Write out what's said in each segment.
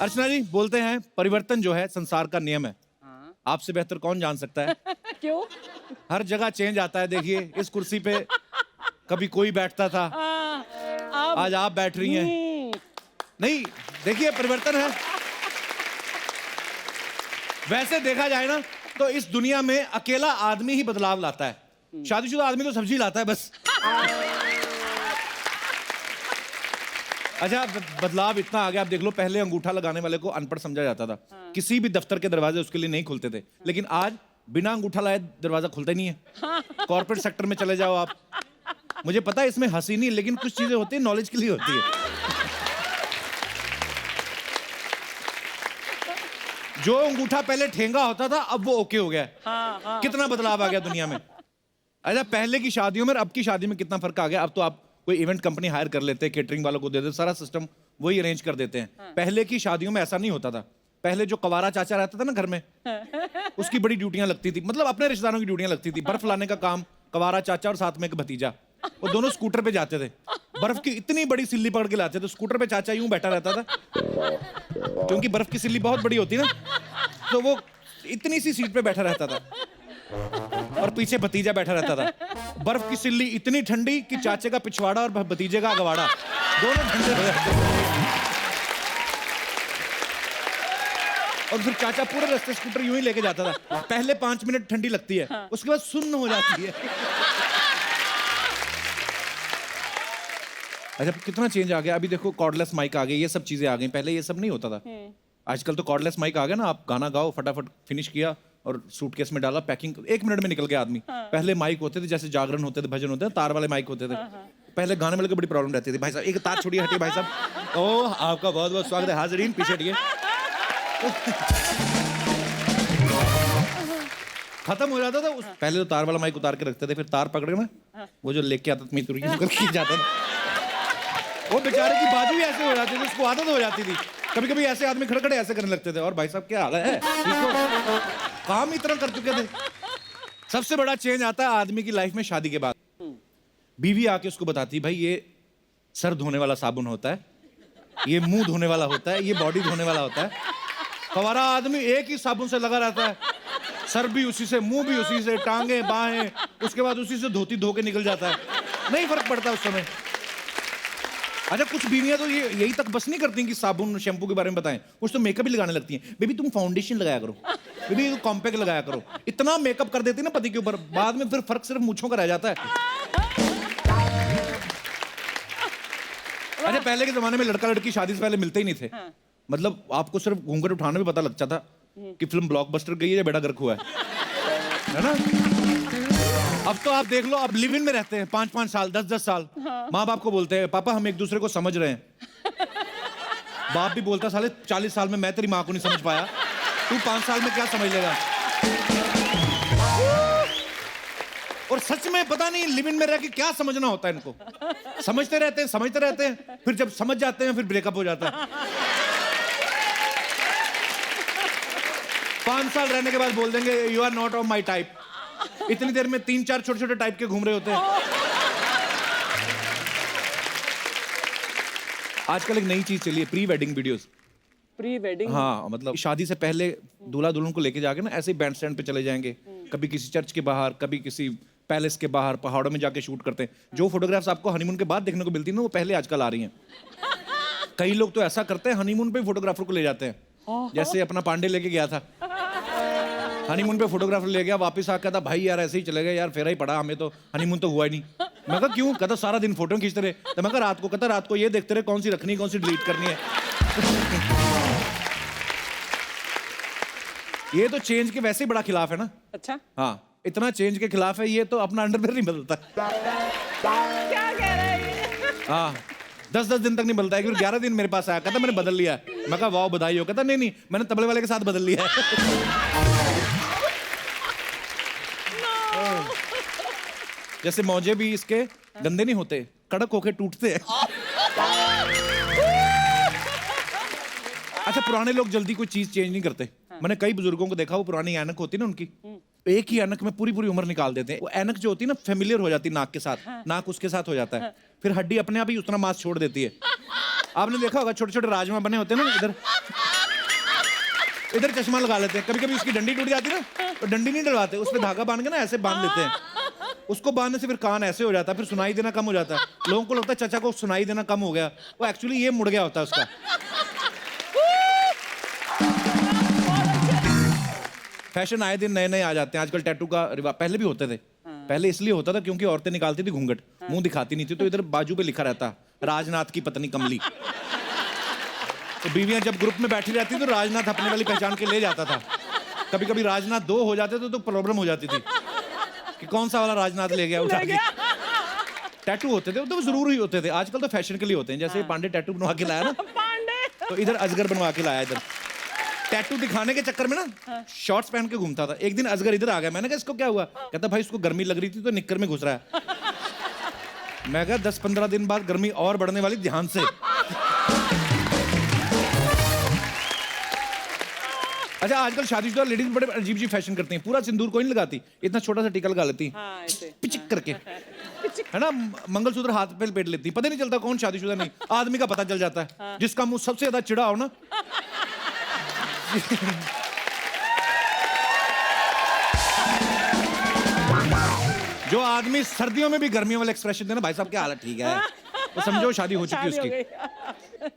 अर्चना जी बोलते हैं परिवर्तन जो है संसार का नियम है। हाँ। आपसे बेहतर कौन जान सकता है? क्यों? हर जगह चेंज आता है। देखिए इस कुर्सी पे कभी कोई बैठता था, अब आज आप बैठ रही हैं। नहीं, देखिए परिवर्तन है। वैसे देखा जाए ना तो इस दुनिया में अकेला आदमी ही बदलाव लाता है। शादीशुदा आदमी तो सब्जी लाता है बस। अच्छा, बदलाव इतना आ गया, आप देख लो, पहले अंगूठा लगाने वाले को अनपढ़ समझा जाता था। किसी भी दफ्तर के दरवाजे उसके लिए नहीं खुलते थे, लेकिन आज बिना अंगूठा लाए दरवाजा खुलता ही नहीं है। कॉर्पोरेट सेक्टर में चले जाओ आप, मुझे पता है इसमें हंसी नहीं, लेकिन कुछ चीजें होती है नॉलेज के लिए होती है। जो अंगूठा पहले ठेंगा होता था अब वो ओके हो गया है। कितना बदलाव आ गया दुनिया में। अच्छा, पहले की शादियों में और अब की शादी में कितना फर्क आ गया। अब तो आप कोई इवेंट कंपनी हायर कर लेते हैं, केटरिंग वालों को दे देते, सारा सिस्टम वही अरेंज कर देते हैं। पहले की शादियों में ऐसा नहीं होता था। पहले जो कवारा चाचा रहता था ना घर में, उसकी बड़ी ड्यूटियां लगती थी, मतलब अपने रिश्तेदारों की ड्यूटियां लगती थी। बर्फ लाने का काम कवारा चाचा और साथ में एक भतीजा, वो दोनों स्कूटर पे जाते थे। बर्फ की इतनी बड़ी सिल्ली पकड़ के लाते थे, स्कूटर पे चाचा यूं बैठा रहता था, क्योंकि बर्फ की सिल्ली बहुत बड़ी होती है ना, तो वो इतनी सी सीट पे बैठा रहता था और पीछे भतीजा बैठा रहता था। बर्फ की सिल्ली इतनी ठंडी कि चाचे का पिछवाड़ा और भतीजे का अगवाड़ा दोनों ठंडे हो जाते थे। और फिर चाचा पूरे रास्ते स्कूटर यूं ही लेके जाता था। पहले 5 मिनट ठंडी लगती है, उसके बाद सुन्न हो जाती है। अच्छा, कितना चेंज आ गया। अभी देखो कॉर्डलेस माइक आ गए, ये सब चीजें आ गई, पहले ये सब नहीं होता था। आजकल तो कॉर्डलेस माइक आ गया ना, आप गाना गाओ, फटाफट फिनिश किया और सूटकेस में डाला, पैकिंग 1 मिनट में निकल गया आदमी। पहले माइक होते थे, जैसे जागरण होते थे, भजन होते थे, तार वाले माइक होते थे। पहले गाने वाले को बड़ी प्रॉब्लम रहती थी, भाई साहब एक तार छोड़िए, हटिए भाई साहब। ओह, आपका बहुत बहुत स्वागत है, हाजरीन पीछे हटिए। खत्म हो जाता था उस। पहले तो तार वाला माइक उतार के रखते थे, फिर तार पकड़ के ना वो जो लेके आता था मितुरी जाता था, वो बेचारे की बाजू भी ऐसे हो जाती थी, उसको आदत हो जाती थी। कभी कभी ऐसे आदमी खड़े खड़े ऐसे करने लगते थे, और भाई साहब क्या हाल है, ठीक हो? काम इतना कर चुके थे। सबसे बड़ा चेंज आता है आदमी की लाइफ में शादी के बाद। बीवी आके उसको बताती, भाई ये सर धोने वाला साबुन होता है, ये मुंह धोने वाला होता है, ये बॉडी धोने वाला होता है। हमारा आदमी एक ही साबुन से लगा रहता है, सर भी उसी से, मुंह भी उसी से, टांगे बाहें, उसके बाद उसी से धोती धो के निकल जाता है, नहीं फर्क पड़ता उस समय। अच्छा, कुछ बीवियां तो ये यही तक बस नहीं करती कि साबुन शैम्पू के बारे में बताएं, कुछ तो मेकअप भी लगाने लगती हैं। बेबी तुम फाउंडेशन लगाया करो, बेबी तुम कॉम्पैक्ट लगाया करो। इतना मेकअप कर देती ना पति के ऊपर, बाद में फिर फर्क सिर्फ मूंछों का रह जाता है। अच्छा, पहले के जमाने में लड़का लड़की शादी से पहले मिलते ही नहीं थे। मतलब आपको सिर्फ घूंघट उठाने में पता लगता था कि फिल्म ब्लॉकबस्टर गई है या बेड़ा गर्क हुआ है ना। अब तो आप देख लो, अब लिव इन में रहते हैं 5-5 साल, 10-10 साल। माँ बाप को बोलते हैं, पापा हम एक दूसरे को समझ रहे हैं। बाप भी बोलता, साले 40 साल में मैं तेरी माँ को नहीं समझ पाया, तू 5 साल में क्या समझ लेगा। और सच में पता नहीं लिव इन में रह के क्या समझना होता है इनको। समझते रहते हैं, समझते रहते हैं, फिर जब समझ जाते हैं फिर ब्रेकअप हो जाता है। 5 साल रहने के बाद बोल देंगे you are not of my type. इतनी देर में 3-4 छोटे छोटे टाइप के घूम रहे होते हैं। आजकल एक नई चीज चली है, pre wedding videos. Pre wedding? हाँ, मतलब शादी से पहले दूल्हा दुल्हन को लेके जाके ना ऐसे ही बैंड स्टैंड पे चले जाएंगे, कभी किसी चर्च के बाहर, कभी किसी पैलेस के बाहर, पहाड़ों में जाके शूट करते हैं। जो फोटोग्राफ्स आपको हनीमून के बाद देखने को मिलती है ना, वो पहले आजकल आ रही हैं। कई लोग तो ऐसा करते हैं, हनीमून पे फोटोग्राफर को ले जाते हैं। जैसे अपना पांडे लेके गया था हनीमून पे, फोटोग्राफर ले गया, वापस आकर था, भाई यार ऐसे ही चले गए यार, फेरा ही पड़ा, हमें तो हनीमून तो हुआ ही नहीं। मैं कहा क्यों? कहता सारा दिन फोटो खींचते रहे। तो मैं कहा रात को, कहता रात को ये देखते रहे कौन सी रखनी कौन सी डिलीट करनी है। ये तो चेंज के वैसे ही बड़ा खिलाफ है ना। अच्छा, हाँ, इतना चेंज के खिलाफ है ये, तो अपना अंडरवेयर नहीं बदलता। क्या कह रहा है ये? हाँ, 10-10 दिन तक नहीं बदलता है। 11 दिन मेरे पास आया, कहता मैंने बदल लिया। मैं कहा वाह बधाई हो। कहता नहीं नहीं, मैंने तबले वाले के साथ बदल लिया है। जैसे मौजे भी इसके गंदे नहीं होते, कड़क होके टूटते हैं। अच्छा, पुराने लोग जल्दी कोई चीज चेंज नहीं करते। मैंने कई बुजुर्गों को देखा, वो पुरानी ऐनक होती ना उनकी, एक ही ऐनक में पूरी पूरी उम्र निकाल देते हैं। वो ऐनक जो होती है ना फेमिलियर हो जाती है नाक के साथ, नाक उसके साथ हो जाता है, फिर हड्डी अपने आप ही उतना मांस छोड़ देती है। आपने देखा होगा छोटे छोटे राजमा बने होते हैं ना, इधर इधर चश्मा लगा लेते हैं, कभी कभी उसकी डंडी टूट जाती है ना, तो डंडी नहीं डलवाते, उस पर धागा बांध के ना ऐसे बांध लेते हैं। उसको बांधने से फिर कान ऐसे हो जाता है, फिर सुनाई देना कम हो जाता है। लोगों को लगता है चाचा को सुनाई देना कम हो गया, वो एक्चुअली ये मुड़ गया होता है उसका। फैशन आए दिन नए नए आ जाते हैं। आजकल टैटू का रिवाज, पहले भी होते थे। पहले इसलिए होता था क्योंकि औरतें निकालती थी घूंघट, मुंह दिखाती नहीं थी, तो इधर बाजू पे लिखा रहता राजनाथ की पत्नी कमली। तो बीवियां जब ग्रुप में बैठी रहती तो राजनाथ अपने वाली पहचान के ले जाता था। कभी कभी राजनाथ दो हो जाते थे तो प्रॉब्लम हो जाती थी कि कौन सा वाला राजनाथ ले गया उठा के। टैटू होते थे तो जरूरी होते थे। आजकल तो फैशन के लिए होते हैं। जैसे पांडे टैटू बनवा के लाया ना, तो इधर अजगर बनवा के लाया। इधर टैटू दिखाने के चक्कर में ना शॉर्ट्स पहन के घूमता था। एक दिन अजगर इधर आ गया, मैंने कहा इसको क्या हुआ? कहता भाई इसको गर्मी लग रही थी तो निक्कर में घुस रहा है। मैं कहा 10-15 दिन बाद गर्मी और बढ़ने वाली, ध्यान से। अच्छा, आजकल शादीशुदा लेडीज बड़े अजीब अजीब फैशन करती हैं। पूरा सिंदूर कोई नहीं लगाती, इतना छोटा सा टीका लगा लेती, पिचिक करके, है ना। मंगलसूत्र हाथ पे लपेट लेती, पता नहीं चलता कौन शादीशुदा नहीं। आदमी का पता चल जाता है, जिसका मुंह सबसे ज्यादा चिढ़ा हो ना। जो आदमी सर्दियों में भी गर्मियों वाले एक्सप्रेशन देना, भाई साहब क्या हालत ठीक है, तो समझो शादी हो चुकी है उसकी।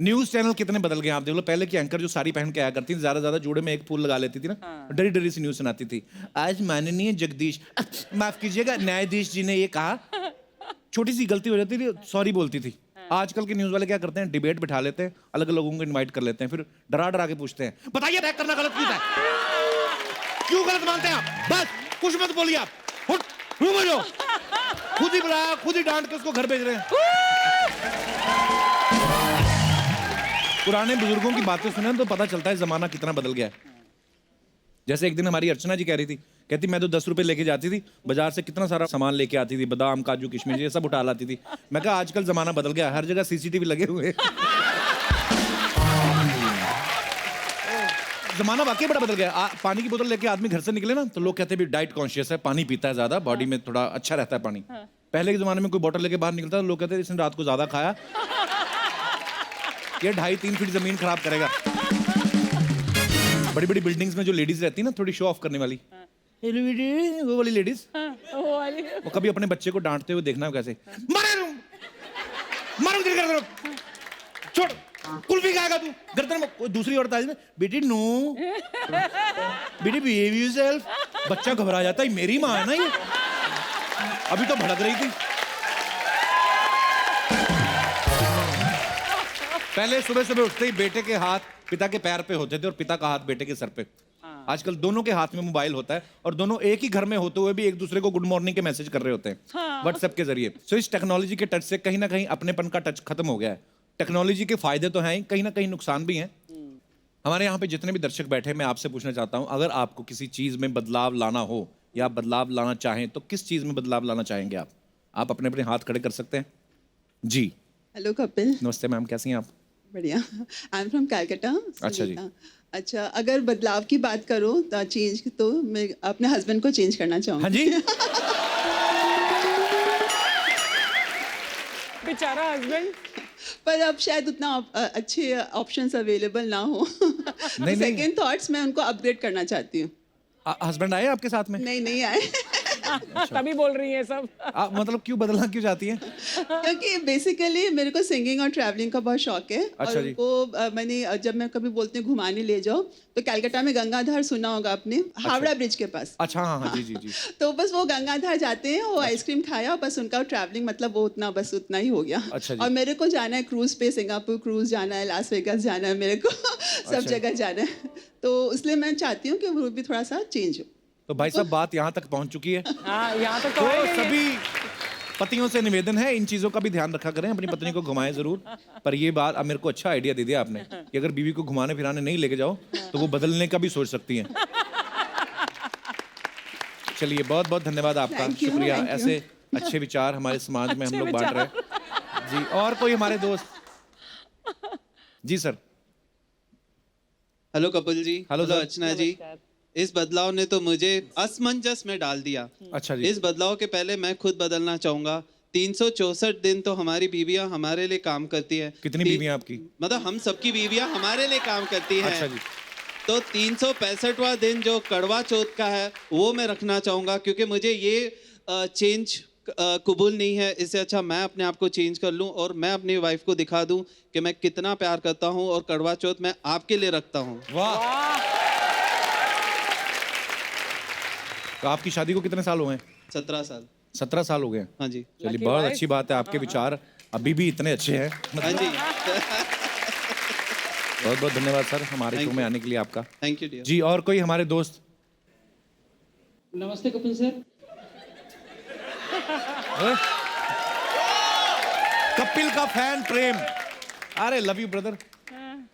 न्यूज चैनल कितने बदल गए आप देख लो। पहले की एंकर जो साड़ी पहन के आया करती थी, ज्यादा जोड़े में एक फूल लगा लेती थी ना, डरी डरी सी न्यूज सुनाती थी। आज माननीय जगदीश, माफ कीजिएगा, न्यायाधीश जी ने ये कहा। छोटी सी गलती हो जाती थी, सॉरी बोलती थी। आजकल के न्यूज वाले क्या करते हैं, डिबेट बिठा लेते हैं, अलग अलग लोगों को इनवाइट कर लेते हैं, फिर डरा डरा के पूछते हैं, बताइए अटैक करना गलत क्यों है, क्यों गलत मानते हैं आप, बस कुछ मत बोलिए आप, खुद ही बुलाया, खुद ही डांट के उसको घर भेज रहे हैं। पुराने बुजुर्गों की बातें सुने तो पता चलता है जमाना कितना बदल गया है। जैसे एक दिन हमारी अर्चना जी कह रही थी, कहती मैं तो 10 रुपए लेके जाती थी बाजार से, कितना सारा सामान लेके आती थी, बादाम काजू किशमिश ये सब उठा लाती थी। मैं कहा आजकल जमाना बदल गया, हर जगह सीसीटीवी लगे हुए हैं। जमाना वाकई बड़ा बदल गया। पानी की बोतल लेके आदमी घर से निकले ना, तो लोग कहते हैं भी डाइट कॉन्शियस है, पानी पीता है ज्यादा, बॉडी में थोड़ा अच्छा रहता है पानी। पहले के जमाने में कोई बोतल लेके बाहर निकलता था, लोग कहते हैं इसने रात को ज्यादा खाया, ये 2.5-3 फीट जमीन खराब करेगा। बड़ी बड़ी बिल्डिंग्स में जो लेडीज रहती है ना, थोड़ी शो ऑफ करने वाली, वो वाली लेडीज, वो कभी अपने बच्चे को डांटते हुए देखना कैसे, मारो छोड़, कुल्फी खाएगा तू, गर्दन में। कोई दूसरी औरत आई, बेटी नो, बेटी बिहेव योरसेल्फ। बच्चा घबरा जाता है, मेरी माँ है ना ये, अभी तो भड़क रही थी। पहले सुबह सुबह उठते ही बेटे के हाथ पिता के पैर पे होते थे और पिता का हाथ बेटे के सर पे। आजकल दोनों के हाथ में मोबाइल होता है और दोनों एक ही घर में होते हुए भी एक दूसरे को गुड मॉर्निंग के मैसेज कर रहे होते हैं व्हाट्सएप के जरिए। सो इस टेक्नोलॉजी के टच से कहीं ना कहीं अपनेपन का टच खत्म हो गया है। टेक्नोलॉजी के फायदे तो हैं ही, कहीं ना कहीं नुकसान भी हैं। हमारे यहाँ पे जितने भी दर्शक बैठे, मैं आपसे पूछना चाहता हूँ, अगर आपको किसी चीज में बदलाव लाना हो या बदलाव लाना चाहें तो किस चीज में बदलाव लाना चाहेंगे आप? आप अपने अपने हाथ खड़े कर सकते हैं जी। हेलो कपिल। नमस्ते मैम, कैसी हैं आप? बढ़िया। आई एम फ्रॉम कैलकाटा। अच्छा जी। अच्छा, अगर बदलाव की बात करो तो चेंज, तो मैं अपने हस्बैंड को चेंज करना चाहूँगी। हाँ जी। बेचारा हस्बैंड। पर अब शायद उतना अच्छे ऑप्शंस अवेलेबल ना हो। नहीं। सेकंड थॉट्स मैं उनको अपग्रेड करना चाहती हूँ। हस्बैंड आए आपके साथ में? नहीं आए। तभी बोल रही है सब। मतलब क्यों बदलना क्यों चाहती हैं? क्योंकि बेसिकली मेरे को सिंगिंग और ट्रैवलिंग का बहुत शौक है। अच्छा और जी। उनको मैंने, जब मैं कभी बोलती हूँ घुमाने ले जाओ, तो कलकत्ता में गंगाधार सुना होगा आपने, हावड़ा ब्रिज के पास। अच्छा, हाँ जी जी जी। तो बस वो गंगाधार जाते हैं, वो आइसक्रीम खाया, बस उनका ट्रैवलिंग मतलब वो उतना ही हो गया। अच्छा जी। और मेरे को जाना है क्रूज पे, सिंगापुर क्रूज जाना है, लास वेगास जाना है, मेरे को सब जगह जाना है। तो इसलिए मैं चाहती हूँ कि वो भी थोड़ा सा चेंज हो। तो भाई साहब बात यहाँ तक पहुँच चुकी है। हाँ, यहाँ तक तो तो आएगा ये। सभी पतियों से निवेदन है, इन चीजों का भी ध्यान रखा करें, अपनी पत्नी को घुमाएं जरूर। पर ये बात, अब मेरे को अच्छा आइडिया दे दिया आपने कि अगर बीवी को घुमाने फिराने नहीं लेके जाओ तो वो बदलने का भी सोच सकती हैं। चलिए, बहुत बहुत धन्यवाद आपका, Thank you, शुक्रिया। thank you. ऐसे अच्छे विचार हमारे समाज में हम अच्छे लोग बांट रहे हैं जी। और कोई हमारे दोस्त? जी sir. Hello Kapil ji. Hello sir. Archana ji. इस बदलाव ने तो मुझे असमंजस में डाल दिया। अच्छा जी। इस बदलाव के पहले मैं खुद बदलना चाहूंगा। 364 दिन तो हमारी बीवियां हमारे लिए काम करती है। कितनी बीवियां आपकी? मतलब हम सबकी बीवियां हमारे लिए काम करती हैं। अच्छा जी। तो 365वां दिन जो कड़वा चौथ का है वो मैं रखना चाहूँगा, क्योंकि मुझे ये चेंज कबूल नहीं है। इससे अच्छा मैं अपने आप को चेंज कर लूँ और मैं अपनी वाइफ को दिखा दूँ कि मैं कितना प्यार करता हूँ और कड़वा चौथ मैं आपके लिए रखता हूँ। वाह। तो आपकी शादी को कितने साल हुए हैं? 17 साल। 17 साल हो गए हैं। हाँ जी। चलिए, बहुत अच्छी बात है। आपके विचार अभी भी इतने अच्छे हैं। हाँ जी। बहुत बहुत धन्यवाद सर हमारे शो में आने के लिए आपका। Thank you dear. जी, और कोई हमारे दोस्त? नमस्ते कपिल सर। कपिल का फैन प्रेम। अरे लव यू ब्रदर।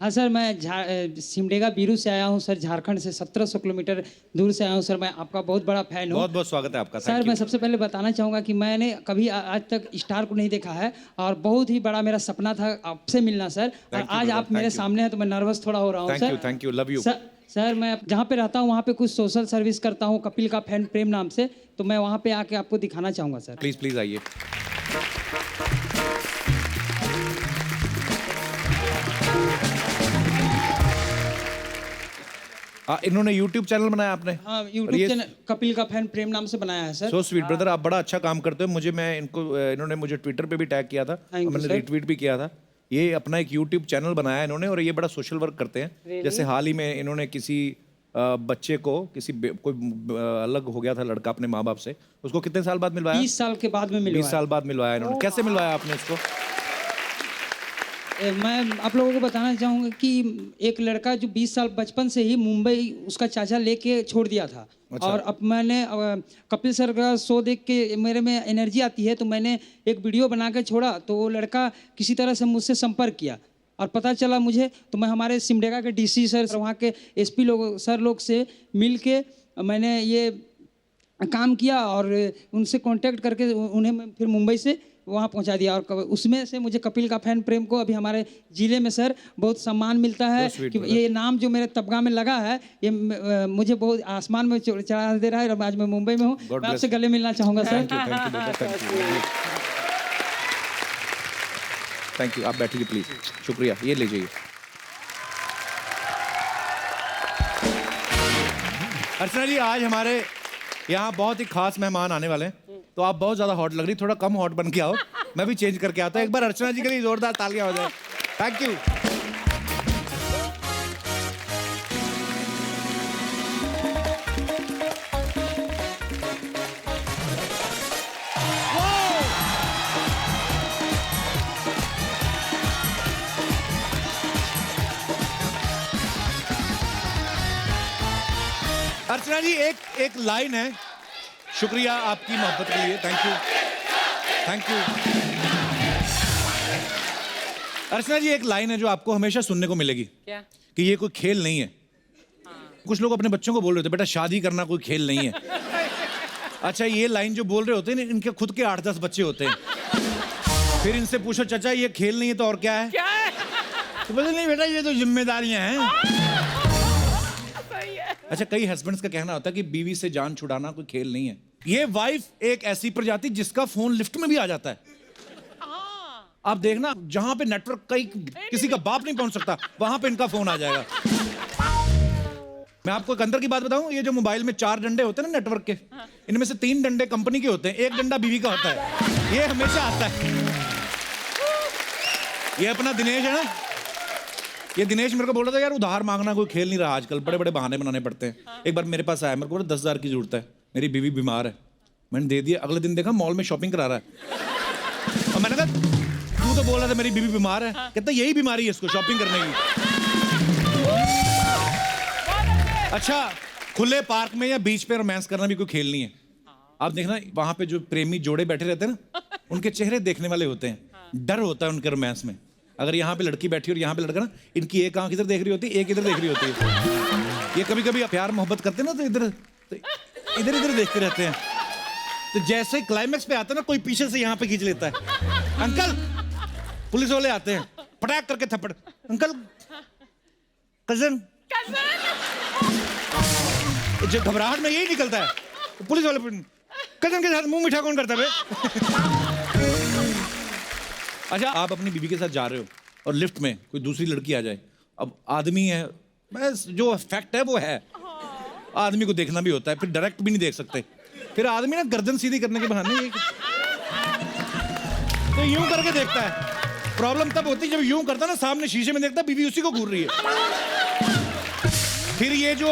हाँ सर, मैं सिमडेगा बीरू से आया हूँ सर, झारखंड से 1700 किलोमीटर दूर से आया हूँ सर। मैं आपका बहुत बड़ा फैन हूँ। बहुत बहुत स्वागत है आपका। सर मैं सबसे पहले बताना चाहूँगा कि मैंने कभी आज तक स्टार को नहीं देखा है और बहुत ही बड़ा मेरा सपना था आपसे मिलना सर। और आज आप मेरे सामने हैं तो मैं नर्वस थोड़ा हो रहा हूँ sir. Thank you, love you. Sir मैं जहाँ पे रहता हूँ वहाँ पे कुछ सोशल सर्विस करता हूँ कपिल का फैन प्रेम नाम से, तो मैं वहाँ पे आके आपको दिखाना चाहूँगा सर। प्लीज प्लीज आइए। इन्होंने YouTube चैनल बनाया आपने? हाँ, YouTube चैनल कपिल का फैन प्रेम नाम से बनाया है सर। सो स्वीट ब्रदर, आप बड़ा अच्छा काम करते हो। इन्होंने मुझे ट्विटर पे भी टैग किया था, मैंने रीट्वीट भी किया था। ये अपना एक YouTube चैनल बनाया इन्होंने और ये बड़ा सोशल वर्क करते हैं। जैसे हाल ही में इन्होंने किसी बच्चे को कोई अलग हो गया था लड़का अपने माँ बाप से, उसको कितने साल बाद मिलवाया? 20 साल के बाद में मिलवाया। 20 साल बाद मिलवाया इन्होंने। कैसे मिलवाया आपने उसको? मैं आप लोगों को बताना चाहूँगा कि एक लड़का जो 20 साल बचपन से ही मुंबई उसका चाचा लेके छोड़ दिया था। अच्छा। और अब मैंने कपिल सर का शो देख के मेरे में एनर्जी आती है तो मैंने एक वीडियो बना के छोड़ा, तो वो लड़का किसी तरह से मुझसे संपर्क किया और पता चला मुझे, तो मैं हमारे सिमडेगा के DC सर, वहाँ के SP लोग से मिल के मैंने ये काम किया और उनसे कांटेक्ट करके उन्हें मैं फिर मुंबई से वहाँ पहुँचा दिया। और उसमें से मुझे कपिल का फैन प्रेम को अभी हमारे जिले में सर बहुत सम्मान मिलता है कि ये नाम जो मेरे तबगा में लगा है ये मुझे बहुत आसमान में चढ़ा दे रहा है। और आज मैं मुंबई में हूँ, मैं आपसे गले मिलना चाहूँगा सर। Thank you. आप बैठिए प्लीज। शुक्रिया। ये ले जाइए। अर्चना जी, आज हमारे यहाँ बहुत ही खास मेहमान आने वाले हैं, तो आप बहुत ज्यादा हॉट लग रही, थोड़ा कम हॉट बन के आओ। मैं भी चेंज करके आता हूँ। एक बार अर्चना जी के लिए जोरदार तालियां हो जाए। Thank you. अर्चना जी, एक लाइन है। शुक्रिया आपकी मोहब्बत के लिए। Thank you, thank you. Archana ji, एक लाइन है जो आपको हमेशा सुनने को मिलेगी। क्या? कि ये कोई खेल नहीं है। कुछ लोग अपने बच्चों को बोल रहे होते, बेटा शादी करना कोई खेल नहीं है। अच्छा, ये लाइन जो बोल रहे होते हैं इनके खुद के 8-10 बच्चे होते हैं। फिर इनसे पूछो, चाचा ये खेल नहीं है तो और क्या है? क्या है? तो बोले, नहीं बेटा ये तो जिम्मेदारियां हैं। अच्छा, कई हस्बैंड्स का कहना होता है कि बीवी से जान छुड़ाना कोई खेल नहीं है। ये वाइफ एक ऐसी प्रजाति जिसका फोन लिफ्ट में भी आ जाता है। आप देखना, जहां पे नेटवर्क किसी का बाप नहीं पहुंच सकता, वहां पे इनका फोन आ जाएगा। मैं आपको एक अंदर की बात बताऊं, ये जो मोबाइल में 4 डंडे होते हैं ना नेटवर्क के, इनमें से 3 डंडे कंपनी के होते हैं, 1 डंडा बीवी का होता है। ये हमेशा आता है। ये अपना दिनेश है ना, ये दिनेश मेरे को बोल रहा था, यार उधार मांगना कोई खेल नहीं रहा आजकल, बड़े बड़े बहाने बनाने पड़ते हैं। एक बार मेरे पास आया, मेरे को बोला 10,000 की जरूरत है, मेरी बीवी बीमार है। मैंने दे दिया। अगले दिन देखा मॉल में शॉपिंग करा रहा है। और मैंने कहा, तू तो बोल रहा था मेरी बीवी बीमार है। कहता यही बीमारी है इसको, शॉपिंग करने की। अच्छा, खुले पार्क में या बीच पे रोमांस करना भी कोई खेल नहीं है। आप देखना, वहां पे जो प्रेमी जोड़े बैठे रहते हैं ना, उनके चेहरे देखने वाले होते हैं। डर होता है उनके रोमांस में। अगर यहाँ पे लड़की बैठी और यहाँ पे लड़का ना, इनकी एक आंख इधर देख रही होती है, एक इधर देख रही होती है। ये कभी कभी प्यार मोहब्बत करते हैं ना, तो इधर इधर देखते रहते हैं। तो जैसे क्लाइमेक्स पे आता है ना, कोई पीछे से यहाँ पे खींच लेता है। अंकल, पुलिस वाले आते हैं, पटाक करके थप्पड़। Uncle, cousin. जो घबराहट में यही निकलता है। पुलिस वाले कजन के साथ मुंह मीठा कौन करता है बे? अच्छा, आप अपनी बीवी के साथ जा रहे हो और लिफ्ट में कोई दूसरी लड़की आ जाए, अब आदमी है, बस जो फैक्ट है वो है, आदमी को देखना भी होता है, फिर डायरेक्ट भी नहीं देख सकते, फिर आदमी ना गर्दन सीधी करने के बहाने तो यूं करके देखता है। प्रॉब्लम तब होती है जब यूं करता ना, सामने शीशे में देखता बीवी उसी को घूर रही है। फिर ये जो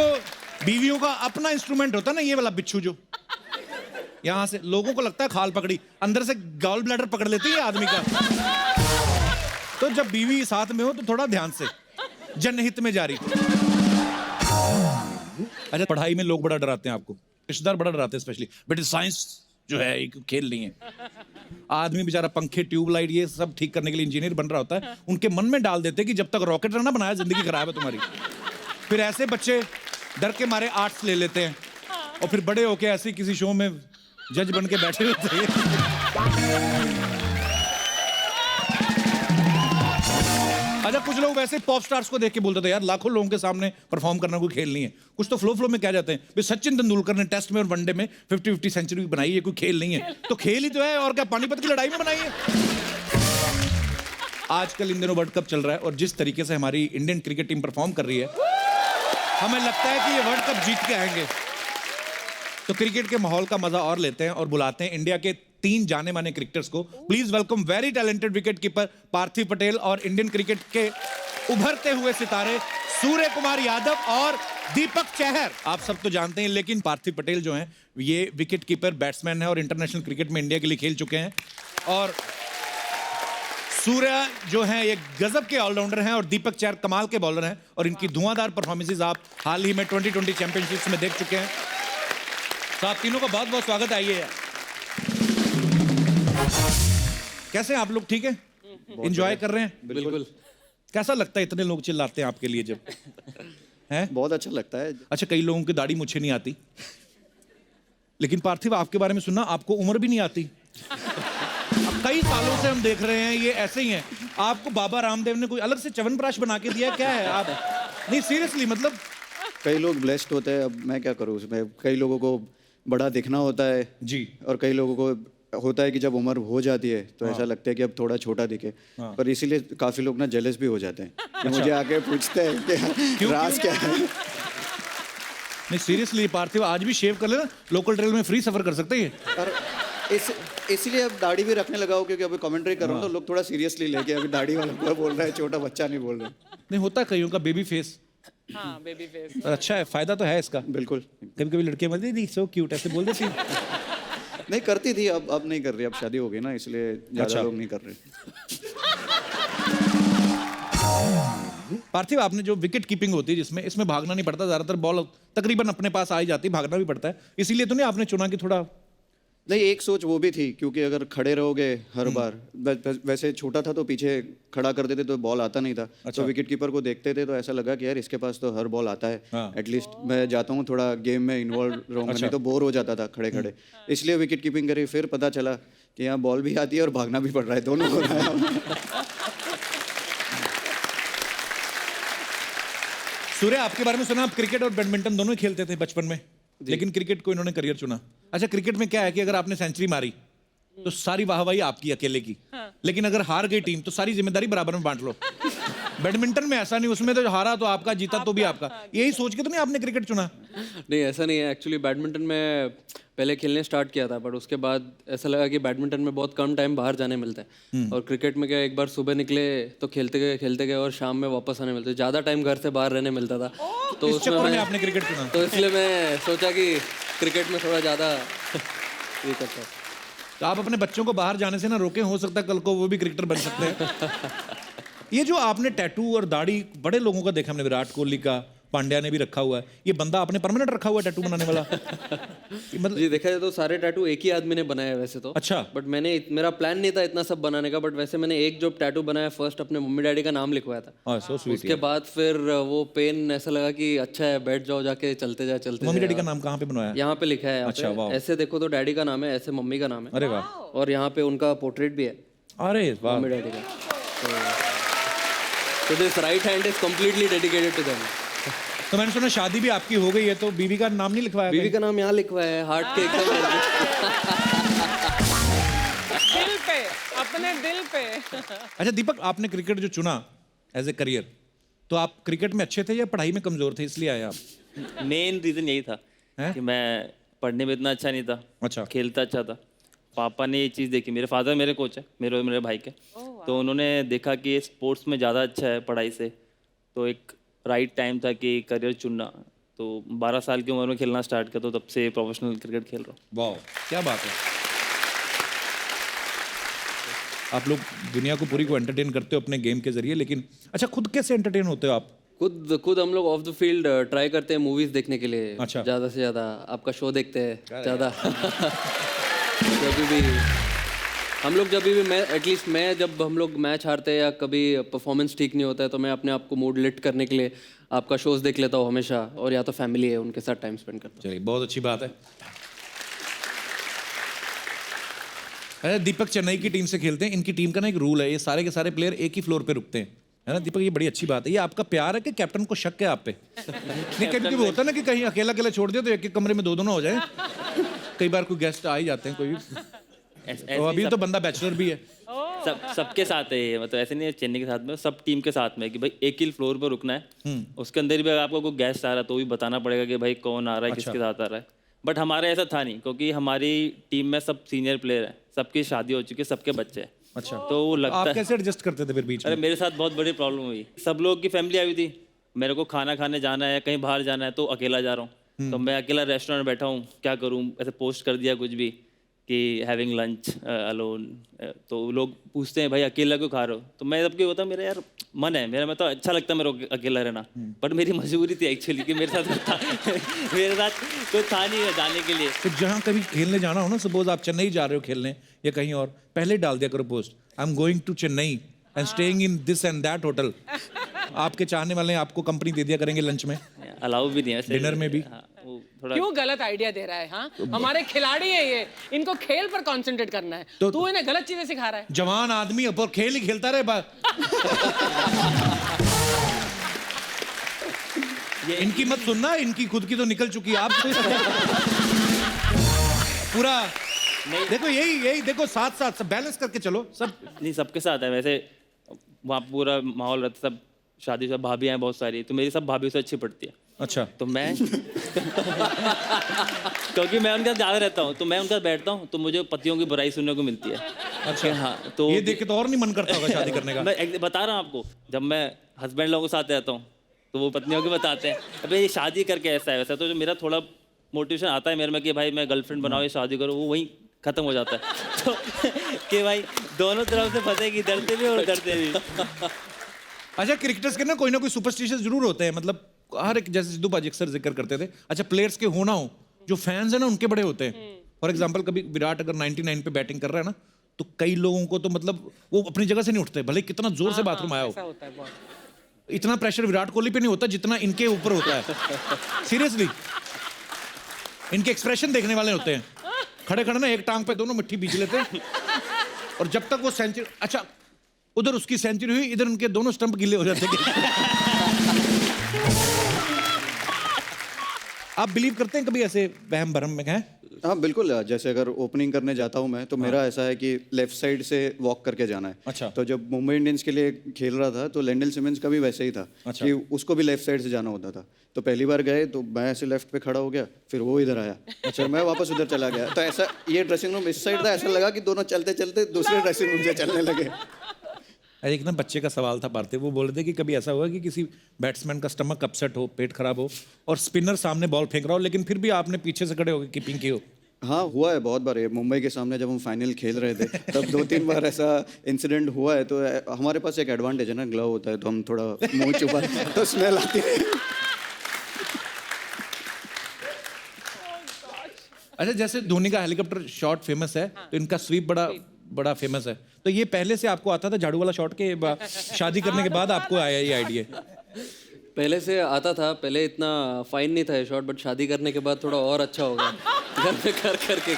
बीवियों का अपना इंस्ट्रूमेंट होता है ना, ये वाला बिच्छू, जो यहां से लोगों को लगता है खाल पकड़ी, अंदर से गॉल ब्लैडर पकड़ लेती है आदमी का। तो जब बीवी साथ में हो तो थोड़ा ध्यान से, जनहित में जारी। अच्छा, पढ़ाई में लोग बड़ा डराते हैं आपको, रिश्तेदार बड़ा डराते हैं स्पेशली, बेटे साइंस जो है एक खेल नहीं है। आदमी बेचारा पंखे, ट्यूबलाइट, ये सब ठीक करने के लिए इंजीनियर बन रहा होता है, उनके मन में डाल देते हैं कि जब तक रॉकेट ना बनाया जिंदगी खराब है तुम्हारी। फिर ऐसे बच्चे डर के मारे आर्ट्स ले लेते हैं और फिर बड़े होके ऐसे किसी शो में जज बन के बैठे रहते हैं। अच्छा, कुछ लोग वैसे पॉप स्टार्स को देख के बोलते थे यार लाखों लोगों के सामने परफॉर्म करना कोई खेल नहीं है। कुछ तो फ्लो में कह जाते हैं भाई सचिन तेंदुलकर ने टेस्ट में और वनडे में 50-50 सेंचुरी बनाई है, कोई खेल नहीं है। तो खेल ही तो है, और क्या पानीपत की लड़ाई में बनाई है। आजकल इन दिनों वर्ल्ड कप चल रहा है और जिस तरीके से हमारी इंडियन क्रिकेट टीम परफॉर्म कर रही है, हमें लगता है कि ये वर्ल्ड कप जीत के आएंगे। तो क्रिकेट के माहौल का मजा और लेते हैं और बुलाते हैं इंडिया के 3 जाने माने क्रिकेटर्स को। Please welcome very talented wicketkeeper Parthiv Patel और इंडियन क्रिकेट के उभरते हुए सितारे सूर्य कुमार यादव और दीपक चहर। आप सब तो जानते हैं, लेकिन पार्थिव पटेल जो हैं ये विकेट कीपर बैट्समैन है और इंटरनेशनल क्रिकेट में इंडिया के लिए खेल चुके हैं। और सूर्य जो हैं ये गजब के ऑलराउंडर हैं और दीपक चहर कमाल के बॉलर हैं और इनकी धुआंधार परफॉर्मेंसेस आप हाल ही में 2020 चैंपियनशिप्स में देख चुके हैं। तो आप तीनों का बहुत बहुत स्वागत। आइए। कैसे हैं आप लोग? ठीक है, एंजॉय कर रहे हैं? बिल्कुल। कैसा लगता है इतने लोग चिल्लाते हैं आपके लिए जब? हैं? बहुत अच्छा लगता है। अच्छा, कई लोगों की दाढ़ी मुझे नहीं आती, लेकिन पार्थिव आपके बारे में सुनना, आपको उम्र भी नहीं आती। अब कई सालों से हम देख रहे हैं ये ऐसे ही हैं। आपको बाबा रामदेव ने कोई अलग से च्यवनप्राश बना के दिया, क्या है आप? नहीं सीरियसली, मतलब कई लोग ब्लेस्ड होते हैं, अब मैं क्या करूँ उसमें। कई लोगों को बड़ा दिखना होता है जी, और कई लोगों को होता है कि जब उम्र हो जाती है तो ऐसा लगता है कि अब थोड़ा छोटा दिखे। पर इसीलिए काफी लोग ना जेलस भी हो जाते हैं कि मुझे आके पूछते हैं कि राज क्या है। नहीं सीरियसली पार्थिव, आज भी शेव कर लेना, लोकल ट्रेन में फ्री सफर कर सकते हैं ये। और इसीलिए अब दाढ़ी भी रखने लगा हूँ, क्योंकि अभी कमेंट्री कर रहा हूँ तो लोग थोड़ा सीरियसली लेके अभी दाढ़ी वाला पूरा बोल रहा है, छोटा बच्चा नहीं बोल रहा। नहीं होता कईयों का बेबी फेस। हाँ, बेबी फेस। अच्छा है, फायदा तो है इसका। बिल्कुल। कभी कभी लड़कियां बोलती थी सो क्यूट, ऐसे बोल देती। नहीं करती थी, अब नहीं कर रही, अब शादी हो गई ना, इसलिए ज्यादा अच्छा। लोग नहीं कर रहे। पार्थिव, आपने जो विकेट कीपिंग होती है जिसमें इसमें भागना नहीं पड़ता, ज्यादातर बॉल तकरीबन अपने पास आ ही जाती, भागना भी पड़ता है, इसीलिए तो नहीं आपने चुना कि थोड़ा? नहीं, एक सोच वो भी थी, क्योंकि अगर खड़े रहोगे हर बार, वैसे छोटा था तो पीछे खड़ा कर देते तो बॉल आता नहीं था। तो विकेट कीपर को देखते थे तो ऐसा लगा कि यार इसके पास तो हर बॉल आता है, एटलीस्ट मैं जाता हूँ थोड़ा गेम में इन्वॉल्व रहूंगा। नहीं तो बोर हो जाता था खड़े खड़े, इसलिए विकेट कीपिंग करी। फिर पता चला कि यहाँ बॉल भी आती है और भागना भी पड़ रहा है, दोनों हो रहा है। सूर्य, आपके बारे में सुना, आप क्रिकेट और बैडमिंटन दोनों ही खेलते थे बचपन में, लेकिन क्रिकेट को इन्होंने करियर चुना। अच्छा, क्रिकेट में क्या है कि अगर आपने सेंचुरी मारी तो सारी वाहवाही आपकी अकेले की, लेकिन अगर हार गई टीम तो सारी जिम्मेदारी बराबर में बांट लो। बैडमिंटन में ऐसा नहीं, उसमें तो हारा तो आपका, जीता तो भी आपका। यही सोच के तो नहीं आपने क्रिकेट चुना? नहीं, ऐसा नहीं है। एक्चुअली बैडमिंटन में पहले खेलने स्टार्ट किया था, बट उसके बाद ऐसा लगा कि बैडमिंटन में बहुत कम टाइम बाहर जाने मिलता है, और क्रिकेट में क्या, एक बार सुबह निकले तो खेलते गए और शाम में वापस आने मिलते, ज़्यादा टाइम घर से बाहर रहने मिलता था। तो इस उसमें चक्कर में आपने क्रिकेट चुना? तो इसलिए मैं सोचा कि क्रिकेट में थोड़ा ज़्यादा ये करता। तो आप अपने बच्चों को बाहर जाने से ना रोकें, हो सकता है कल को वो भी क्रिकेटर बन सकते हैं। ये जो आपने टैटू और दाढ़ी बड़े लोगों का देखा, हमने विराट कोहली का, पांड्या ने भी रखा हुआ है, ये बंदा आपने परमानेंट रखा हुआ है टैटू बनाने वाला? मतलब जी, देखा जाए तो सारे टैटू एक ही आदमी ने बनाए हैं वैसे तो। अच्छा। बट मेरा प्लान नहीं था इतना सब बनाने का, बट वैसे मैंने एक जो टैटू बनाया फर्स्ट अपने मम्मी डैडी का नाम लिखवाया था। So sweet. उसके बाद फिर वो पेन ऐसा लगा कि अच्छा है, बैठ जाओ जाके, चलते जाए। मम्मी डैडी का नाम कहाँ पे बनवाया? यहाँ पे लिखा है। यहाँ अच्छा, पे वाह। ऐसे देखो तो डैडी का नाम है, ऐसे मम्मी का नाम है। अरे वाह। और यहाँ पे उनका पोर्ट्रेट भी है, अरे वाह, मम्मी डैडी का। तो this right hand is completely dedicated to them. तो मैंने सुना शादी भी आपकी हो गई है, तो बीवी का नाम नहीं लिखवाया? बीवी का नाम यहाँ लिखवा है, हार्ट के एकदम दिल पे, अपने दिल पे। अच्छा दीपक, आपने क्रिकेट जो चुना एज ए करियर, तो आप क्रिकेट में अच्छे थे या पढ़ाई में कमजोर थे इसलिए आए आप? मेन रीज़न यही था हैं? कि मैं पढ़ने में इतना अच्छा नहीं था, अच्छा। खेलता अच्छा था। पापा ने ये चीज़ देखी, मेरे फादर मेरे कोच है, मेरे और मेरे भाई के, तो उन्होंने देखा कि स्पोर्ट्स में ज़्यादा अच्छा है पढ़ाई से, तो एक राइट टाइम था कि करियर चुनना। तो 12 साल की उम्र में खेलना स्टार्ट किया, तो तब से प्रोफेशनल क्रिकेट खेल रहा हूँ। वाह, क्या बात है। आप लोग दुनिया को पूरी को एंटरटेन करते हो अपने गेम के जरिए, लेकिन अच्छा खुद कैसे एंटरटेन होते हो आप? खुद हम लोग ऑफ द फील्ड ट्राई करते हैं मूवीज देखने के लिए। अच्छा। ज़्यादा से ज़्यादा आपका शो देखते हैं ज़्यादा। जब भी मैं एटलीस्ट जब हम लोग मैच हारते हैं या कभी परफॉर्मेंस ठीक नहीं होता है, तो मैं अपने आप को मूड लिफ्ट करने के लिए आपका शोज देख लेता हूँ हमेशा, और या तो फैमिली है उनके साथ टाइम स्पेंड करता हूँ। चलिए, बहुत अच्छी बात है। अरे दीपक चेन्नई की टीम से खेलते हैं, इनकी टीम का ना एक रूल है, ये सारे के सारे प्लेयर एक ही फ्लोर पे रुकते हैं, है ना दीपक? ये बड़ी अच्छी बात है। ये आपका प्यार है कि कैप्टन को शक है आप पे? नहीं, कभी कभी होता है ना कि कहीं अकेला अकेला छोड़ दिया तो एक एक कमरे में दो दोनों हो जाए। कई बार कोई गेस्ट आ ही जाते हैं, कोई भी। तो अभी तो बंदा बैचलर भी है। सबके साथ है ये, मतलब ऐसे नहीं है चेन्नई के साथ में, सब टीम के साथ में कि भाई एक ही फ्लोर पर रुकना है। उसके अंदर भी अगर आपको कोई गेस्ट आ रहा है तो भी बताना पड़ेगा कि भाई कौन आ रहा है, किसके साथ आ रहा है। बट हमारे ऐसा था नहीं, क्योंकि हमारी टीम में सब सीनियर प्लेयर हैं, सबकी शादी हो चुकी है, सबके बच्चे हैं। अच्छा, तो वो लगता आप है। कैसे एडजस्ट करते थे फिर बीच अरे में? मेरे साथ बहुत बड़ी प्रॉब्लम हुई। सब लोग की फैमिली आई हुई थी, मेरे को खाना खाने जाना है, कहीं बाहर जाना है, तो अकेला जा रहा हूँ। तो मैं अकेला रेस्टोरेंट बैठा हूँ, क्या करूँ? ऐसे पोस्ट कर दिया कुछ भी कि हैविंग लंच अलोन, तो लोग पूछते हैं भाई अकेला क्यों खा रहे हो? तो मैं सबके होता मेरा यार मन है मेरा, मैं तो अच्छा लगता है मेरे को अकेला रहना, बट मेरी मजबूरी थी एक्चुअली कि मेरे साथ कोई था नहीं जाने के लिए। तो जहाँ कभी खेलने जाना हो ना, सपोज आप चेन्नई जा रहे हो खेलने या कहीं और, पहले डाल दिया करो post, I am going to Chennai and staying in this and that hotel. आपके चाहने वाले आपको कंपनी दे दिया करेंगे लंच में, अलाउ भी नहीं है वैसे। डिनर में भी। हाँ, वो थोड़ा क्यों गलत आइडिया दे रहा है? हाँ, हमारे खिलाड़ी है ये, इनको खेल पर कंसंट्रेट करना है, तो तू इन्हें गलत चीजें सिखा रहा है। जवान आदमी ऊपर खेल ही खेलता रहे इनकी मत सुनना, इनकी खुद की तो निकल चुकी है। आप पूरा नहीं। देखो, यही देखो, साथ साथ बैलेंस करके चलो सब। नहीं, सबके साथ है वैसे, वहाँ पूरा माहौल रहता, सब शादी से भाभियाँ हैं बहुत सारी, तो मेरी सब भाभी से अच्छी पड़ती है। अच्छा, तो मैं क्योंकि मैं उनके साथ ज़्यादा रहता हूँ, तो मैं उनके साथ बैठता हूँ, तो मुझे पतियों की बुराई सुनने को मिलती है। अच्छा। हाँ, तो ये देख के तो और नहीं मन करता होगा शादी करने का। मैं बता रहा हूँ आपको, जब मैं हस्बैंड लोगों के साथ रहता हूँ तो वो पत्नियों के बताते हैं अबे ये शादी करके ऐसा है वैसा, तो जो मेरा थोड़ा मोटिवेशन आता है मेरे में कि भाई मैं गर्लफ्रेंड बनाओ, ये शादी करो, वो वहीं खत्म हो जाता है। तो कि भाई दोनों तरफ से फंसेगी, डरते भी और डरते भी। अच्छा, क्रिकेटर्स के ना कोई सुपरस्टिशंस जरूर होते हैं, मतलब हर एक, जैसे सिद्धू पाजी अक्सर जिक्र करते थे। अच्छा, प्लेयर्स के होना हो, जो फैंस है ना उनके बड़े होते हैं। फॉर एग्जांपल, कभी विराट अगर 99 पे बैटिंग कर रहा है ना, तो कई लोगों को तो मतलब वो अपनी जगह से नहीं उठते, भले कितना जोर से बाथरूम आया ऐसा हो। होता है बहुत। इतना प्रेशर विराट कोहली पे नहीं होता जितना इनके ऊपर होता है। सीरियसली, इनके एक्सप्रेशन देखने वाले होते हैं। खड़े खड़े ना एक टांग पे दोनों मिट्टी बीच लेते हैं, और जब तक वो सेंचुरी, अच्छा उधर उसकी सेंचुरी हुई, इधर उनके दोनों स्टंप गिले हो जाते हैं। आप बिलीव करते हैं कभी ऐसे वहम भरम में? हैं? हाँ बिल्कुल। जैसे अगर ओपनिंग करने जाता हूँ मैं, तो मेरा ऐसा है कि लेफ्ट साइड से वॉक करके जाना है। अच्छा। तो जब मुंबई इंडियंस के लिए खेल रहा था, तो लेंडल सिमंस का भी वैसे ही था। अच्छा। कि उसको भी लेफ्ट साइड से जाना होता था। तो पहली बार गए तो मैं ऐसे लेफ्ट पे खड़ा हो गया, फिर वो इधर आया, अच्छा मैं वापस उधर चला गया। तो ऐसा, ये ड्रेसिंग रूम इस साइड था, ऐसा लगा कि दोनों चलते चलते दूसरे ड्रेसिंग रूम से चलने लगे। एक ना बच्चे का सवाल था पार्थिव, वो बोल रहे थे कि कभी ऐसा हुआ कि किसी बैट्समैन का स्टमक अपसेट हो, पेट खराब हो, और स्पिनर सामने बॉल फेंक रहा हो, लेकिन फिर भी आपने पीछे से खड़े होकर कीपिंग की हो? हाँ हुआ है बहुत बार। ये मुंबई के सामने जब हम फाइनल खेल रहे थे, तब 2-3 बार ऐसा इंसिडेंट हुआ है। तो हमारे पास एक एडवांटेज है ना, ग्लव होता है, तो हम थोड़ा मुंह छुपा तो स्मेल आती है। अच्छा, जैसे धोनी का हेलीकॉप्टर शॉट फेमस है, तो इनका स्वीप बड़ा फेमस है। तो ये पहले से आपको आता था झाड़ू वाला शॉट के शादी करने के बाद आपको आया ये आइडिया? पहले से आता था, पहले इतना फाइन नहीं था ये शॉट, बट शादी करने के बाद थोड़ा और अच्छा हो गया। घर में कर करके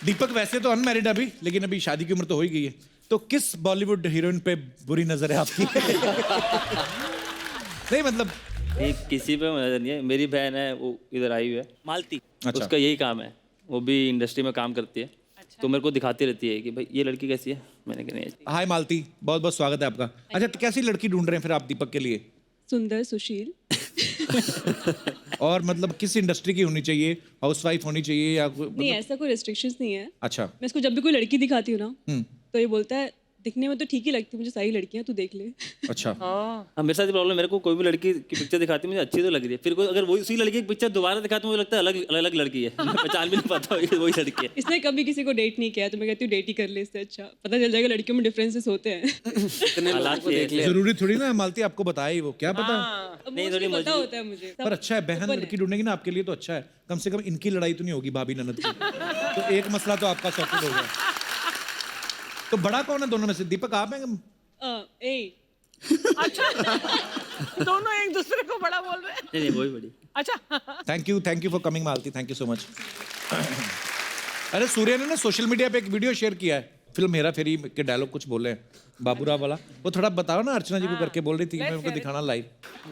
दीपक वैसे तो अनमैरिड अभी, लेकिन अभी शादी की उम्र तो हो ही गई है। तो किस बॉलीवुड हीरोइन पे बुरी नजर है आपकी? नहीं मतलब ये किसी पे नजर नहीं है। मेरी बहन है, वो इधर आई हुई है, मालती। अच्छा। उसका यही काम है, वो भी इंडस्ट्री में काम करती है। तो मेरे को दिखाती रहती है कि भाई ये लड़की कैसी है। मैंने कहा नहीं। हाय मालती, बहुत बहुत स्वागत है आपका। अच्छा, तो कैसी लड़की ढूंढ रहे हैं फिर आप दीपक के लिए? सुंदर, सुशील। और मतलब किस इंडस्ट्री की होनी चाहिए? हाउसवाइफ होनी चाहिए या नहीं, ऐसा कोई रिस्ट्रिक्शंस नहीं है। अच्छा। मैं इसको जब भी कोई लड़की दिखाती हूँ ना, तो ये बोलता है दिखने में तो ठीक ही लगती है, मुझे सारी लड़कियां तू देख ले। अच्छा। हाँ, मेरे साथ प्रॉब्लम, मेरे को कोई भी लड़की की पिक्चर दिखाती है मुझे अच्छी तो लग रही है, फिर कोई अगर वही उसी लड़की की पिक्चर दोबारा दिखाती है मुझे लगता है अलग अलग लड़की है। मैं पहचान भी नहीं पाता ये वही लड़की है। इसने कभी किसी को डेट नहीं किया, तो मैं कहती हूँ डेट ही कर ले, इससे अच्छा पता चल जाएगा लड़कियों में डिफरेंसेस होते हैं। इतने लोगों को देख लिया। जरूरी थोड़ी ना मालती आपको बताए वो, क्या पता। नहीं, थोड़ी पता होता है मुझे। पर अच्छा है, बहन लड़की ढूंढेगी ना आपके लिए तो अच्छा है। कम से कम इनकी लड़ाई तो नहीं होगी भाभी ननद की। तो एक मसला तो आपका सॉर्टेड हो गया। तो बड़ा कौन है दोनों में से? दीपक आप हैं? अच्छा, दोनों एक दूसरे को बड़ा बोल रहे हैं। नहीं वही बड़ी। अच्छा। Thank you for coming Malti, thank you so much. अरे सूर्य ने ना सोशल मीडिया पे एक वीडियो शेयर किया है, फिल्म हेरा फेरी के डायलॉग कुछ बोले हैं बाबूराव वाला। वो थोड़ा बताओ ना, अर्चना जी को करके बोल रही थी, मैं उनको दिखाना लाइव।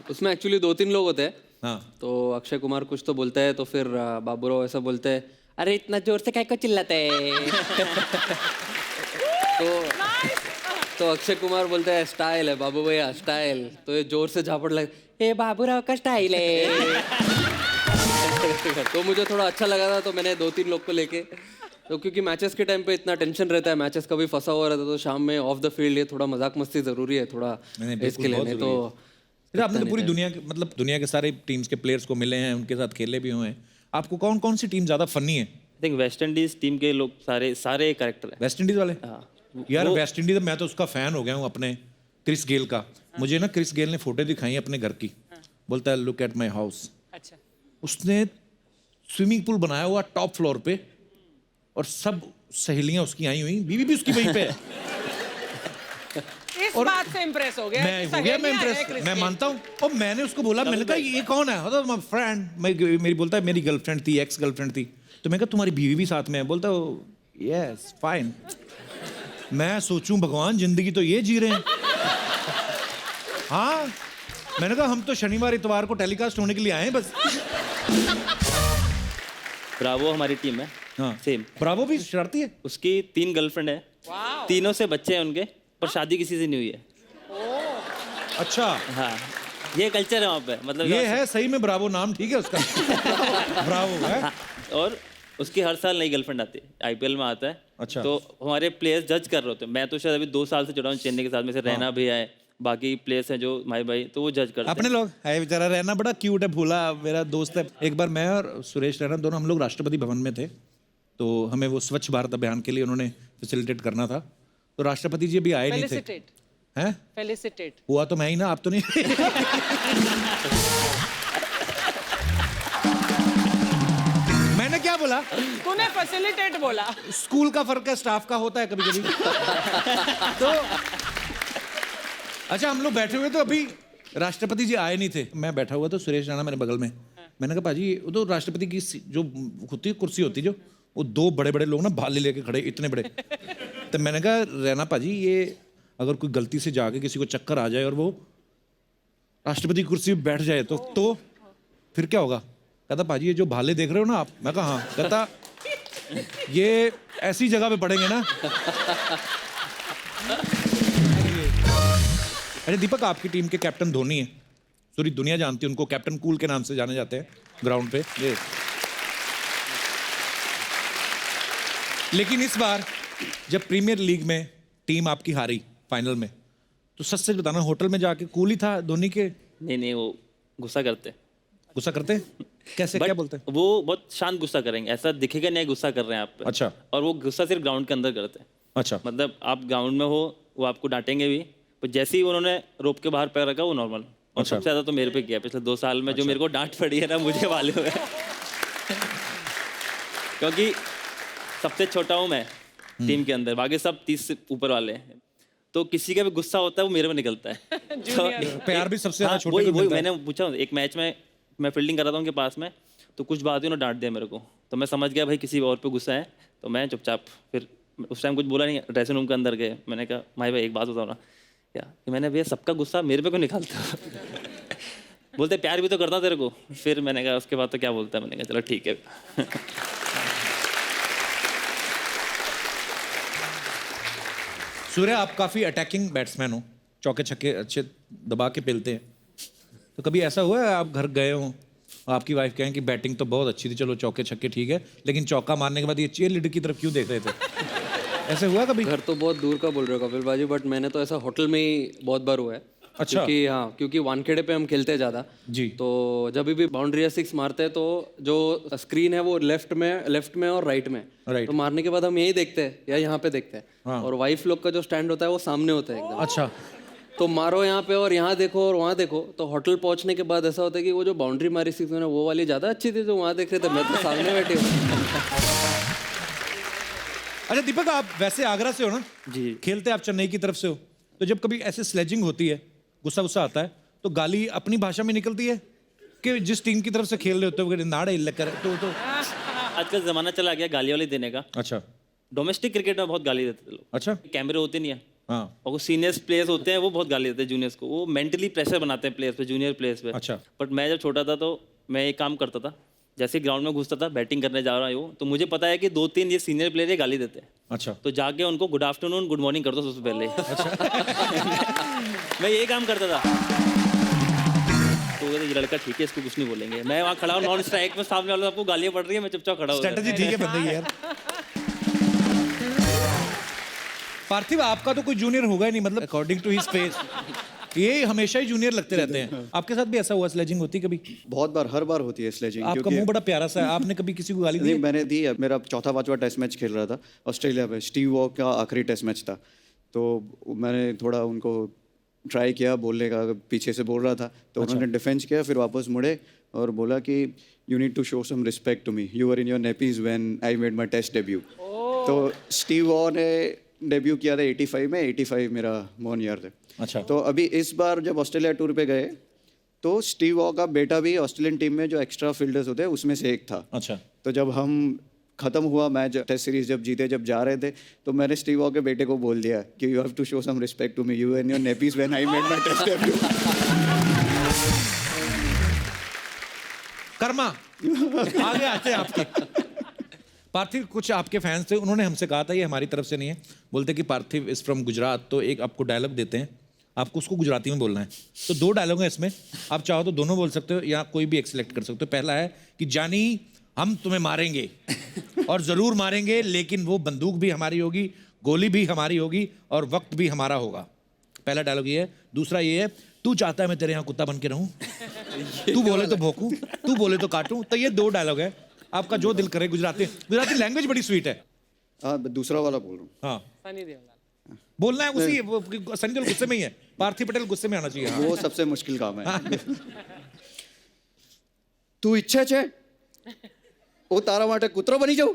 उसमें एक्चुअली 2-3 लोग होते हैं। हाँ। तो अक्षय कुमार कुछ तो बोलता है, तो फिर बाबूराव ऐसा बोलते हैं, अरे इतना जोर से काय को चिल्लाते है। तो अक्षय कुमार बोलता है स्टाइल है बाबू भैया, स्टाइल। तो ये जोर से झापड़ लग, ये बाबूराव का स्टाइल है। तो मुझे थोड़ा अच्छा लगा था, तो मैंने 2-3 लोग को लेके, तो क्योंकि मैचेस के टाइम पे इतना टेंशन रहता है, मैचेस कभी फंसा हुआ रहता है, तो शाम में ऑफ द फील्ड ये थोड़ा मजाक मस्ती जरूरी है थोड़ा इसके लिए। नहीं तो आपने तो पूरी दुनिया के मतलब दुनिया के सारे टीम्स के प्लेयर्स को मिले हैं, उनके साथ खेले भी हुए हैं। आपको कौन कौन सी टीम ज्यादा फनी है? I think West Indies team के लोग सारे कैरेक्टर है। वेस्ट इंडीज वाले? हाँ। यार वेस्ट इंडीज मैं तो उसका फैन हो गया हूँ, अपने क्रिस गेल का। मुझे ना क्रिस गेल ने फोटो दिखाई अपने घर की, बोलता है लुक एट माय हाउस। अच्छा। उसने स्विमिंग पूल बनाया हुआ टॉप फ्लोर पे, और सब सहेलियां उसकी आई हुई, बीवी भी उसकी वहीं पे है। इस बात से इम्प्रेस हो गया। मैं हो गया, मैं इम्प्रेस, मैं मानता हूँ। और मैंने उसको बोला, मैंने कहा ये कौन है? My friend. मेरी बोलता है मेरी गर्लफ्रेंड थी, एक्स गर्लफ्रेंड थी। तो मैं कहा तुम्हारी बीवी भी साथ में है? बोलता यस फाइन। मैं सोचूं भगवान जिंदगी तो ये जी रहे हैं। हाँ, मैंने कहा हम तो शनिवार इतवार को टेलीकास्ट होने के लिए आए हैं बस। ब्रावो हमारी टीम है। हाँ सेम। ब्रावो भी शरारती है। उसकी 3 गर्लफ्रेंड है, तीनों से बच्चे हैं उनके, पर शादी किसी से नहीं हुई है। अच्छा। हाँ, ये कल्चर है वहाँ पे, मतलब ये है सही में ब्रावो, नाम ठीक है उसका। ब्रावो है। हाँ, और उसकी हर साल नई गर्लफ्रेंड आती है, आईपीएल में आता है। अच्छा। तो हमारे प्लेयर्स जज कर रहे होते हैं। मैं तो शायद अभी 2 साल से जुड़ा हूँ चेन्नई के साथ, में से रहना भी है, बाकी प्लेयर्स हैं जो भाई, तो वो जज करते हैं। अपने लोग है बेचारा, रहना बड़ा क्यूट है, भोला मेरा दोस्त है। एक बार मैं और सुरेश रैना दोनों हम लोग राष्ट्रपति भवन में थे, तो हमें वो स्वच्छ भारत अभियान के लिए उन्होंने फैसिलिटेट करना था। तो राष्ट्रपति जी अभी आए नहीं थे। हैं? फेलिसिटेट हुआ तो मैं ही ना, आप तो नहीं। मैंने क्या बोला? तूने फैसिलिटेट बोला। स्कूल का फर्क है, स्टाफ का होता है कभी कभी। तो अच्छा, हम लोग बैठे हुए तो अभी राष्ट्रपति जी आए नहीं थे। मैं बैठा हुआ था, सुरेश राणा मेरे बगल में। मैंने कहा पाजी, वो तो राष्ट्रपति की जो होती है कुर्सी होती, जो वो 2 बड़े बड़े लोग ना भाले लेके खड़े, इतने बड़े। तो मैंने कहा रैना पाजी, ये अगर कोई गलती से जाके किसी को चक्कर आ जाए और वो राष्ट्रपति की कुर्सी पे बैठ जाए तो फिर क्या होगा? कहता पाजी ये जो भाले देख रहे हो ना आप। मैं कहा हाँ। कहता ये ऐसी जगह पे पड़ेंगे ना। अरे दीपक, आपकी टीम के कैप्टन धोनी है, पूरी दुनिया जानती है उनको, कैप्टन कूल के नाम से जाने जाते हैं ग्राउंड पे। ये लेकिन इस बार जब प्रीमियर लीग में टीम आपकी हारी फाइनल में, तो सच सच बताना, होटल में जाके कूल ही था धोनी के? नहीं, वो गुस्सा करते हैं। गुस्सा करते हैं? कैसे, क्या बोलते हैं? वो बहुत शांत गुस्सा करेंगे, ऐसा दिखेगा नहीं गुस्सा कर रहे हैं आप पे। अच्छा। और वो गुस्सा सिर्फ ग्राउंड के अंदर करते हैं। अच्छा। मतलब आप ग्राउंड में हो, वो आपको डांटेंगे भी, पर जैसे ही उन्होंने रोप के बाहर पैर रखा वो नॉर्मल। और अच्छा। सबसे ज्यादा तो मेरे पे किया पिछले 2 साल में। जो मेरे को डांट पड़ी है ना, मुझे मालूम है। क्योंकि सबसे छोटा हूँ मैं टीम के अंदर, बाकी सब 30 से ऊपर वाले हैं। तो किसी का भी गुस्सा होता है वो मेरे में निकलता है। तो प्यार भी सबसे ज्यादा छोटे वही को मिलता है। मैंने पूछा, एक मैच में मैं फील्डिंग कर रहा था उनके पास में, तो कुछ बात हुई, उन्होंने डांट दिया मेरे को। तो मैं समझ गया भाई किसी और पे गुस्सा है, तो मैं चुपचाप फिर उस टाइम कुछ बोला नहीं, ड्रेसिंग रूम के अंदर गए, मैंने कहा माही भाई एक बात बताओ ना, क्या कि मैंने भैया सबका गुस्सा मेरे पे क्यों निकालते हो? बोलते प्यार भी तो करता तेरे को। फिर मैंने कहा उसके बाद तो क्या बोलता है, मैंने कहा चलो ठीक है। सूर्य, आप काफ़ी अटैकिंग बैट्समैन हो, चौके छक्के अच्छे दबा के पेलते हैं। तो कभी ऐसा हुआ है आप घर गए हो, आपकी वाइफ कहें कि बैटिंग तो बहुत अच्छी थी, चलो चौके छक्के ठीक है, लेकिन चौका मारने के बाद ये चीयर लीडर की तरफ क्यों देख रहे थे? ऐसे हुआ कभी? घर तो बहुत दूर का बोल रहे हो कपिल बाजी, बट मैंने तो ऐसा होटल में ही बहुत बार हुआ है। अच्छा। क्योंकि वानखेड़े पे हम खेलते हैं ज़्यादा जी। तो जब भी बाउंड्री या 6 मारते हैं तो जो स्क्रीन है वो लेफ्ट में और राइट में। राइट। तो मारने के बाद हम यही देखते हैं या यहाँ पे देखते हैं। हाँ। और वाइफ लोग का जो स्टैंड होता है वो सामने होता है एकदम। अच्छा। तो मारो यहाँ पे और यहाँ देखो और वहाँ देखो। तो होटल पहुँचने के बाद ऐसा होता है कि वो जो बाउंड्री मारी 6 में वो वाली ज़्यादा अच्छी थी जो वहाँ देख रहे थे, मैं तो सामने बैठी हूँ। अच्छा दीपक, आप वैसे आगरा से हो ना? जी। खेलते आप चेन्नई की तरफ से हो, तो जब कभी ऐसे स्लेजिंग होती है, गुस्सा आता है, तो गाली अपनी भाषा में निकलती है कि जिस टीम की तरफ से खेल रहे होते हो नाड़े लकर तो आजकल ज़माना चला गया गाली वाली देने का। अच्छा। डोमेस्टिक क्रिकेट में बहुत गाली देते थे लोग। अच्छा। कैमरे होते नहीं है, हाँ। और वो सीनियर्स प्लेयर्स होते हैं वो बहुत गाली देते हैं जूनियर्स को, वो मेंटली प्रेशर बनाते हैं प्लेयर्स पे, जूनियर प्लेयर्स पे। अच्छा। बट मैं जब छोटा था तो मैं एक काम करता था, जैसे ग्राउंड में घुसता था, बैटिंग करने जा रहा हूँ तो मुझे पता है कि 2-3 ये सीनियर प्लेयर ये गाली देते हैं। अच्छा। तो जाके उनको गुड आफ्टरनून गुड मॉर्निंग कर दो सबसे पहले। मैं ये काम करता था। तो ये लड़का ठीक है, इसको कुछ नहीं बोलेंगे। मैं वहाँ खड़ा हूँ नॉन स्ट्राइक में, सामने वाले आपको गालियाँ पड़ रही है, मैं चुपचाप खड़ा हूँ। स्ट्रेटजी ठीक है बंदे की यार। पार्थिव, आपका तो कोई जूनियर होगा ही नहीं, मतलब अकॉर्डिंग टू हिज फेस ये हमेशा ही जूनियर लगते रहते हैं। आपके साथ भी ऐसा हुआ, स्लेजिंग होती कभी? बहुत बार, हर बार होती है स्लेजिंग। आपका मुंह बड़ा प्यारा सा है, आपने कभी किसी को गाली दी? नहीं, मैंने दी है। मेरा 4था-5वां टेस्ट मैच खेल रहा था ऑस्ट्रेलिया में, स्टीव वॉ का आखिरी टेस्ट मैच था, तो मैंने थोड़ा उनको ट्राई किया बोलने का, पीछे से बोल रहा था तो उन्होंने डिफेंस किया, फिर वापस मुड़े और बोला कि you need to show some respect to me, you were in your nappies when I made my test debut. तो स्टीव वॉ ने डेब्यू किया था 85 में, 85 मेरा मोन ईयर थे। अच्छा। तो अभी इस बार जब ऑस्ट्रेलिया टूर पे गए तो स्टीव वॉ का बेटा भी ऑस्ट्रेलियन टीम में जो एक्स्ट्रा फील्डर्स होते हैं उसमें से एक था। अच्छा। तो जब हम खत्म हुआ मैच, टेस्ट सीरीज जब जीते, जब जा रहे थे, तो मैंने स्टीव वॉ के बेटे को बोल दिया कि you have to show some respect to me, you and your nappies when I made my test debut. कर्मा आगे आते हैं आपके। पार्थिव, कुछ आपके फैंस थे, उन्होंने हमसे कहा था, ये हमारी तरफ से नहीं है, बोलते कि पार्थिव इज फ्रॉम गुजरात, तो एक आपको डायलॉग देते हैं, आपको उसको गुजराती में बोलना है। तो 2 डायलॉग हैं इसमें, आप चाहो तो दोनों बोल सकते हो या कोई भी एक सिलेक्ट कर सकते हो। पहला है कि जानी हम तुम्हें मारेंगे और ज़रूर मारेंगे, लेकिन वो बंदूक भी हमारी होगी, गोली भी हमारी होगी और वक्त भी हमारा होगा। पहला डायलॉग ये है। दूसरा ये है, तू चाहता है मैं तेरे यहाँ कुत्ता बन के रहूं, तू बोले तो भौंकूं, तू बोले तो काटूं। तो ये 2 डायलॉग है, आपका जो दिल करे। गुजराती लैंग्वेज बड़ी स्वीट है। हाँ, दूसरा वाला बोल रहा हूँ। हाँ, सनी देओल। बोलना है उसी, सनी देओल गुस्से में ही है, पार्थिव पटेल गुस्से में आना चाहिए। हाँ। वो सबसे मुश्किल काम है। तू इच्छा छे ओ तारा माटे कुतरो बनी जाऊ।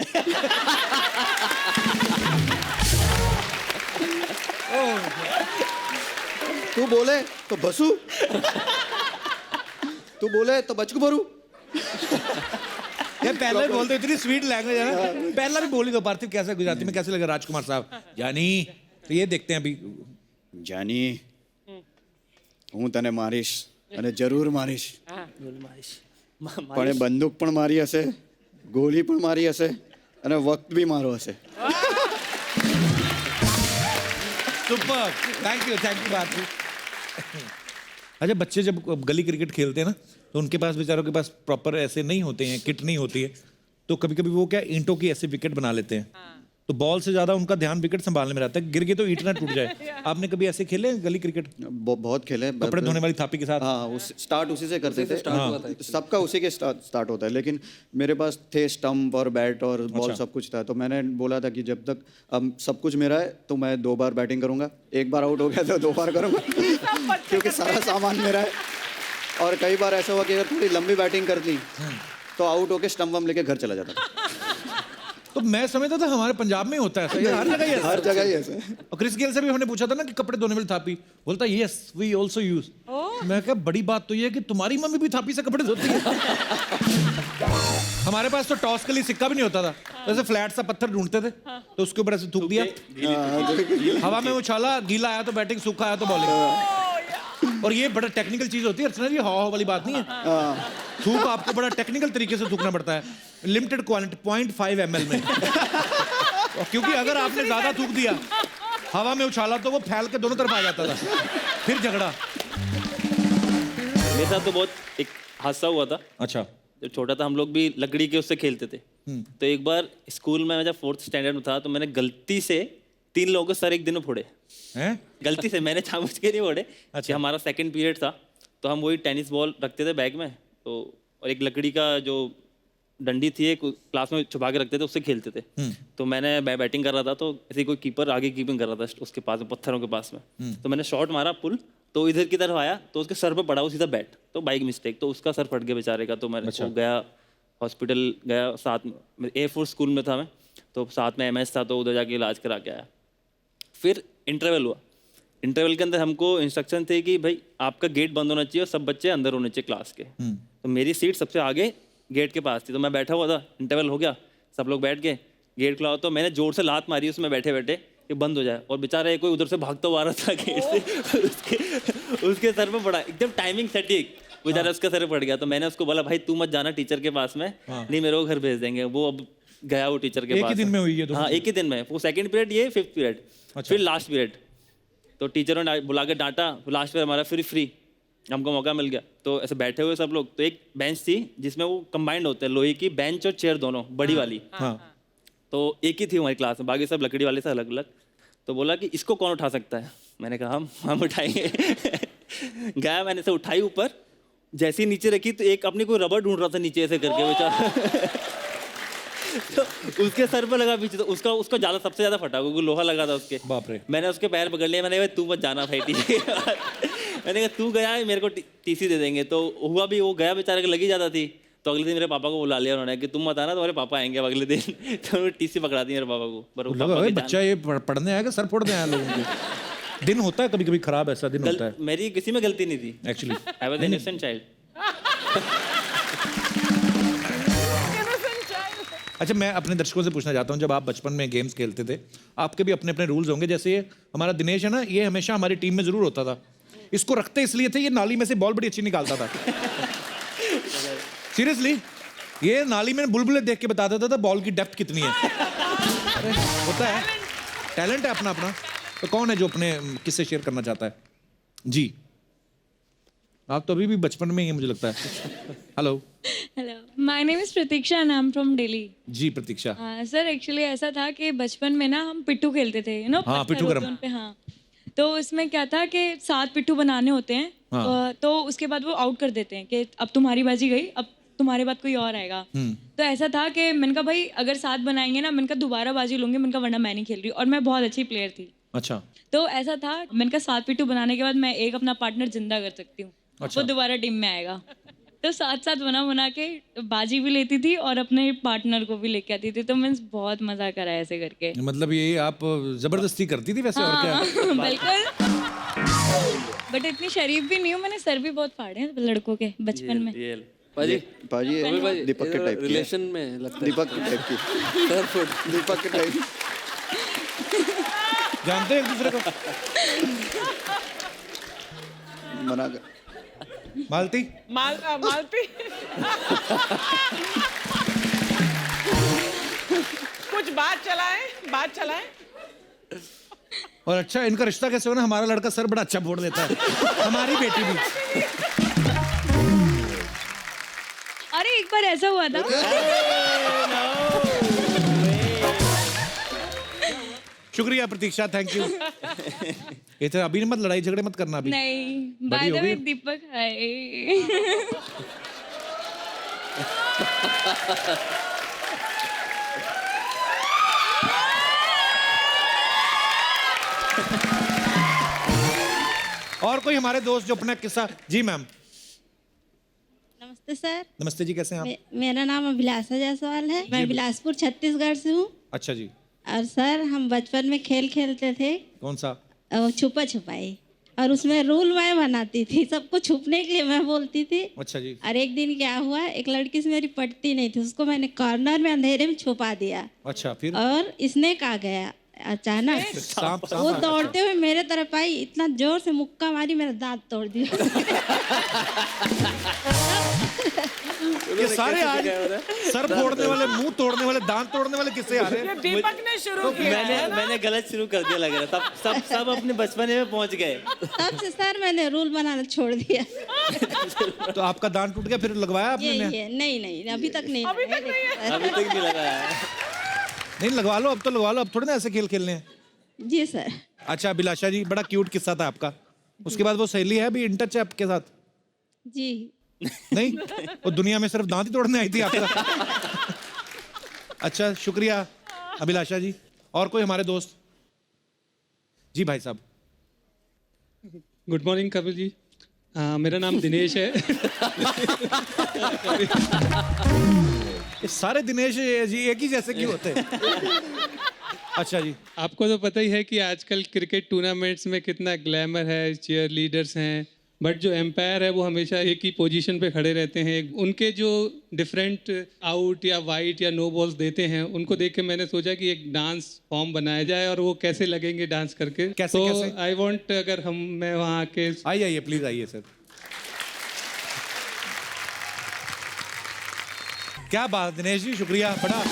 तू बोले तो बसू, तू बोले तो बचकू भरू। ये पहले भी बोलते, इतनी स्वीट लैंग्वेज है ना। पहला भी बोली दो पार्थिव, कैसे गुजराती में कैसे लगा राजकुमार साहब? जानी, तो ये देखते हैं अभी। जानी હું તને મારીશ અને જરૂર મારીશ, પણ એ બંદૂક પણ મારી હશે, ગોળી પણ મારી હશે અને વક્ત બી મારો હશે। सुपर, थैंक यू पार्थिव। अच्छा, बच्चे जब गली क्रिकेट खेलते हैं ना, तो उनके पास बेचारों के पास प्रॉपर ऐसे नहीं होते हैं, किट नहीं होती है, तो कभी कभी वो क्या ईंटों की ऐसे विकेट बना लेते हैं। तो बॉल से ज्यादा उनका ध्यान विकेट संभालने में रहता है, गिर गए तो ईंट ना टूट जाए। आपने कभी ऐसे खेले गली क्रिकेट? बहुत खेले, कपड़े धोने वाली थापी के साथ। हाँ, स्टार्ट उसी से करते थे। सबका उसी के स्टार्ट होता है, लेकिन मेरे पास थे स्टंप और बैट और बॉल, सब कुछ था। तो मैंने बोला था कि जब तक अब सब कुछ मेरा है तो मैं 2 बार बैटिंग करूंगा, 1 बार आउट हो गया तो 2 बार करूंगा, क्योंकि सारा सामान मेरा है। और कई बार ऐसा हुआ कि अगर थोड़ी लंबी बैटिंग कर ली तो आउट होके स्टंप वम लेके घर चला जाता। तो मैं समझता था हमारे पंजाब में होता है ऐसा, ये हर जगह ही ऐसा हर जगह ही ऐसा है। और क्रिस गेल से भी हमने पूछा था ना कि कपड़े धोने वाली थापी, बोलता यस वी आल्सो यूज। मैं कहा बड़ी बात तो ये है कि तुम्हारी मम्मी भी थापी से कपड़े धोती है। हमारे पास तो टॉस के लिए सिक्का भी नहीं होता था, ऐसे फ्लैट सा पत्थर ढूंढते थे तो उसके ऊपर ऐसे थूक दिया, हवा में उछाला, गीला आया तो बैटिंग, सूखा आया तो बॉलिंग। और ये बड़ा टेक्निकल चीज होती है अर्चना जी, हवा वाली बात नहीं है। थूक आपको बड़ा टेक्निकल तरीके से थूकना पड़ता है, लिमिटेड क्वांटिटी 0.5 ml में। क्योंकि अगर आपने ज्यादा थूक दिया, हवा में उछाला तो वो फैल के दोनों तरफ आ जाता था, फिर झगड़ा। मेरे साथ तो बहुत एक हादसा हुआ था। अच्छा। जब छोटा था हम लोग भी लकड़ी के उससे खेलते थे। तो एक बार स्कूल में मैं जब 4th स्टैंडर्ड में था तो मैंने गलती से 3 लोगों को सर एक दिन में फोड़े। हैं? गलती से, मैंने जानबूझ के नहीं फोड़े। अच्छा। हमारा 2nd पीरियड था तो हम वही टेनिस बॉल रखते थे बैग में, तो और एक लकड़ी का जो डंडी थी एक क्लास में छुपा के रखते थे, उससे खेलते थे। तो मैं बैटिंग कर रहा था तो ऐसे कोई कीपर आगे कीपिंग कर रहा था उसके पास में, पत्थरों के पास में। तो मैंने शॉट मारा पुल, तो इधर की तरफ आया तो उसके सर पे पड़ा, वो सीधा बैट, तो बाइक मिस्टेक, तो उसका सर फट गया बेचारे का। तो मैं वो गया हॉस्पिटल गया, साथ में एयरफोर्स स्कूल में था मैं, तो साथ में MS था, तो उधर जाके इलाज करा के आया। फिर इंटरवल हुआ। इंटरवल के अंदर हमको इंस्ट्रक्शन थे कि भाई आपका गेट बंद होना चाहिए और सब बच्चे अंदर होने चाहिए क्लास के। तो मेरी सीट सबसे आगे गेट के पास थी, तो मैं बैठा हुआ था, इंटरवल हो गया, सब लोग बैठ गए, गेट खुला, तो मैंने जोर से लात मारी उसमें बैठे बैठे कि बंद हो जाए, और बेचारा कोई उधर से भागता हुआ आ रहा था गेट से, उसके सर पे पड़ा, एकदम टाइमिंग सटीक, बेचारा उसके सर पे पड़ गया। तो मैंने उसको बोला भाई तू मत जाना टीचर के पास में, नहीं मेरे को घर भेज देंगे। वो अब गया वो टीचर के पास। एक ही दिन में हुई है? हाँ एक ही दिन में, वो 2nd पीरियड, ये 5th पीरियड, फिर लास्ट पीरियड। तो टीचरों ने बुला के डांटा, लास्ट पीरियड हमारा फ्री हमको मौका मिल गया। तो ऐसे बैठे हुए सब लोग, तो एक बेंच थी जिसमें वो कंबाइंड होते हैं, लोहे की बेंच और चेयर दोनों, बड़ी वाली। तो एक ही थी हमारी क्लास में, बाकी सब लकड़ी वाले से अलग अलग। तो बोला कि इसको कौन उठा सकता है, मैंने कहा हम उठाएंगे। गया, मैंने से उठाई ऊपर, जैसे ही नीचे रखी तो एक अपनी कोई रबर ढूंढ रहा था नीचे ऐसे करके बेचारा। तो उसके सर पे लगा पीछे, तो उसका ज्यादा सबसे ज्यादा फटा, क्योंकि लोहा लगा था उसके। बाप रे। मैंने उसके पैर पकड़ लिया, मैंने कहा तू मत जाना भाई टीसी। मैंने कहा तू गया है मेरे को टीसी दे देंगे। तो हुआ भी, वो गया बेचारे को लगी जाता थी। तो अगले दिन मेरे पापा को बुला लिया उन्होंने कि तुम मत आना, तुम्हारे पापा आएंगे अगले दिन। तो उन्होंने टीसी पकड़ा दी मेरे पापा को। पर बच्चा ये पढ़ने आएगा, सर फोड़ने आया लोगों को। दिन होता है कभी कभी खराब, ऐसा दिन होता है। मेरी किसी में गलती नहीं थी actually, I was an innocent child. अच्छा, मैं अपने दर्शकों से पूछना चाहता हूँ, जब आप बचपन में गेम्स खेलते थे, आपके भी अपने अपने रूल्स होंगे। जैसे ये हमारा दिनेश है ना, ये हमेशा हमारी टीम में जरूर होता था। इसको रखते इसलिए थे, ये नाली में से बॉल बड़ी अच्छी निकालता था। सीरियसली, ये नाली में बुलबुले देख के बता देता था बॉल की डेप्थ कितनी है। अरे होता है, टैलेंट है अपना अपना। तो कौन है जो अपने किससे शेयर करना चाहता है? जी, आप तो अभी भी बचपन में ही, मुझे लगता है। Hello hello, my name is Pratiksha and I am from Delhi. जी प्रतीक्षा। सर एक्चुअली ऐसा था कि बचपन में ना हम पिट्ठू खेलते थे, यू नो। हाँ, पिट्ठू गरम। हाँ, तो उसमें क्या था कि 7 पिट्ठू बनाने होते हैं। हाँ। तो उसके बाद वो आउट कर देते हैं कि अब तुम्हारी बाजी गई, अब तुम्हारे बाद कोई और आएगा। तो ऐसा था कि मैंने कहा भाई अगर 7 बनाएंगे ना, मैंने कहा दोबारा बाजी लूंगी, मैंने कहा वरना मैं नहीं खेल रही। और मैं बहुत अच्छी प्लेयर थी। अच्छा। तो ऐसा था, मैंने कहा 7 पिट्ठू बनाने के बाद मैं एक अपना पार्टनर जिंदा कर सकती हूँ। अच्छा। वो दोबारा टीम में आएगा। तो 7-7 बना के बाजी भी लेती थी और अपने पार्टनर को भी लेके आती थी। तो मैं बहुत मजा करा ऐसे करके। मतलब ये आप जबरदस्ती करती थी वैसे? और क्या? बिल्कुल। बट इतनी शरीफ भी नहीं हूँ, मैंने सर भी बहुत फाड़े हैं लड़कों के बचपन में। पाजी पाजी दीपक के टाइप की है। रिलेशन में लगता है, दीपक के टाइप की। सर फुट दीपक के टाइप। जानते हैं एक दूसरे को? मना कर। मालती? मालती। कुछ बात चलाएं। और अच्छा, इनका रिश्ता कैसे हो ना, हमारा लड़का सर बड़ा अच्छा फोड़ देता है, हमारी बेटी भी। अरे एक बार ऐसा हुआ था। शुक्रिया प्रतीक्षा, थैंक यू। ये तो अभी मत लड़ाई झगड़े मत करना अभी। नहीं, बाय द वे दीपक है। और कोई हमारे दोस्त जो अपना किस्सा? जी मैम। नमस्ते सर। नमस्ते जी, कैसे हैं आप? मेरा नाम अभिलाषा जायसवाल है। मैं बिलासपुर छत्तीसगढ़ से हूँ। अच्छा जी। और सर हम बचपन में खेल खेलते थे, कौन सा? छुपा छुपाई, और उसमें रूल मैं बनाती थी, सबको छुपने के लिए मैं बोलती थी। अच्छा जी। और एक दिन क्या हुआ, एक लड़की से मेरी पटती नहीं थी, उसको मैंने कॉर्नर में अंधेरे में छुपा दिया। अच्छा, फिर? और स्नेक आ गया अचानक। सांप वो दौड़ते हुए मेरे तरफ आई, इतना जोर से मुक्का मारी, मेरा दांत तोड़ दिया। ये सारे आज सर फोड़ने वाले, मुंह तोड़ने वाले, दांत तोड़ने वाले किससे आ रहे हैं? दीपक ने शुरू किया है ना? मैंने गलत शुरू कर दिया लग रहा है। सब अपने बचपने में पहुंच गए। तब से सर मैंने रूल बनाना छोड़ दिया। तो आपका दांत टूट गया, फिर लगवाया आपने? ये नहीं, अभी तक नहीं। अभी तक नहीं लगाया। नहीं, लगवा लो, अब तो लगवा लो, अब थोड़े ना ऐसे खेल खेलने हैं। जी सर। अच्छा अभिलाषा जी, बड़ा क्यूट किस्सा था आपका। उसके बाद वो सहेली है अभी इन टच है आपके साथ? जी नहीं, वो दुनिया में सिर्फ दांत ही तोड़ने आई थी आपका। अच्छा, शुक्रिया अभिलाषा जी। और कोई हमारे दोस्त? जी भाई साहब। Good morning Kapil ji. मेरा नाम दिनेश है। ये सारे दिनेश जी एक ही जैसे क्यों होते हैं? अच्छा जी। आपको तो पता ही है कि आजकल क्रिकेट टूर्नामेंट्स में कितना ग्लैमर है, चीयर लीडर्स हैं, बट जो एम्पायर है वो हमेशा एक ही पोजीशन पे खड़े रहते हैं। उनके जो डिफरेंट आउट या वाइट या नो बॉल्स देते हैं, उनको देख के मैंने सोचा कि एक डांस फॉर्म बनाया जाए और वो कैसे लगेंगे डांस करके। कैसे, तो कैसे? आई वांट, अगर मैं वहाँ आके आइए प्लीज आइए सर। क्या बात दिनेश जी, शुक्रिया। बड़ा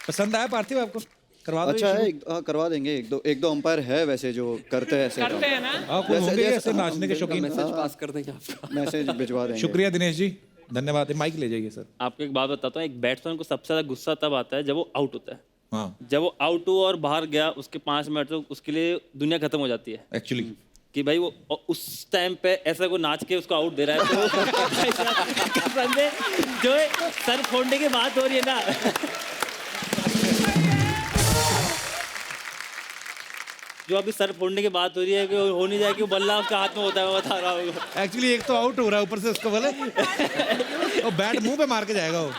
पसंद आया पार्थिव आपको? करवा दो। अच्छा है, करवा देंगे। एक दो अंपायर है वैसे जो करते हैं ऐसे काम। करते हैं ना? आपको होंगे ऐसे नाचने के शौकीन? मैसेज पास कर देंगे आपका। मैसेज भिजवा देंगे। शुक्रिया दिनेश जी, धन्यवाद। माइक ले जाइए सर। आपको एक बात बताता हूँ, एक बैट्समैन को सबसे ज्यादा गुस्सा तब आता है जब वो आउट होता है। हाँ, जब वो आउट हुआ और बाहर गया, उसके 5 मिनट तो उसके लिए दुनिया खत्म हो जाती है एक्चुअली। कि भाई वो उस टाइम पे ऐसा को नाच के उसको आउट दे रहा है। तो बंदे जो है सर फोड़ने की बात हो रही है ना, जो अभी सर फोड़ने की बात हो रही है कि हो नहीं जाए कि वो बल्ला उसका हाथ में होता है, मैं बता रहा हूँ। एक्चुअली एक तो आउट हो रहा है, ऊपर से उसको बोले वो बैट मुंह पे मार के जाएगा वो।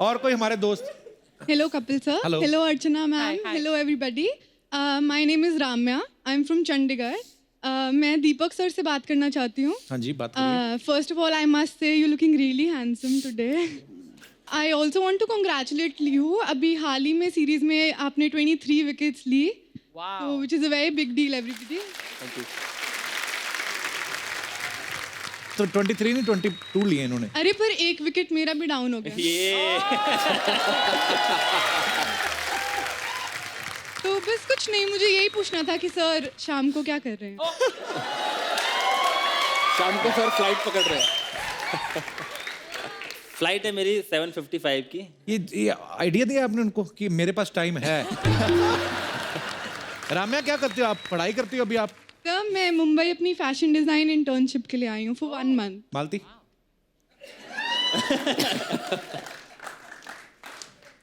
और कोई हमारे दोस्त? Hello, Kapil sir. Hello. Hello, Archana ma'am. Hi. Hello, everybody. My name is Ramya. I'm from Chandigarh. मैं दीपक सर से बात करना चाहती हूँ. हाँ जी, बात करिए। First of all, I must say you're looking really handsome today. I also want to congratulate you. अभी हाल ही में सीरीज में आपने 23 विकेट्स ली. Wow. So, which is a very big deal, everybody. तो 23 नहीं 22 लिए इन्होंने। अरे पर एक विकेट मेरा भी डाउन हो गया. ये तो बस कुछ नहीं, मुझे यही पूछना था कि सर शाम को क्या कर रहे हैं? शाम को सर फ्लाइट पकड़ रहे हैं। फ्लाइट है मेरी 7:55 की। ये आइडिया दिया आपने उनको कि मेरे पास टाइम है। राम्या, क्या करते हो आप? पढ़ाई करती हो अभी आप? सर मैं मुंबई अपनी फैशन डिजाइन इंटर्नशिप के लिए आई हूँ फॉर 1 month. मालती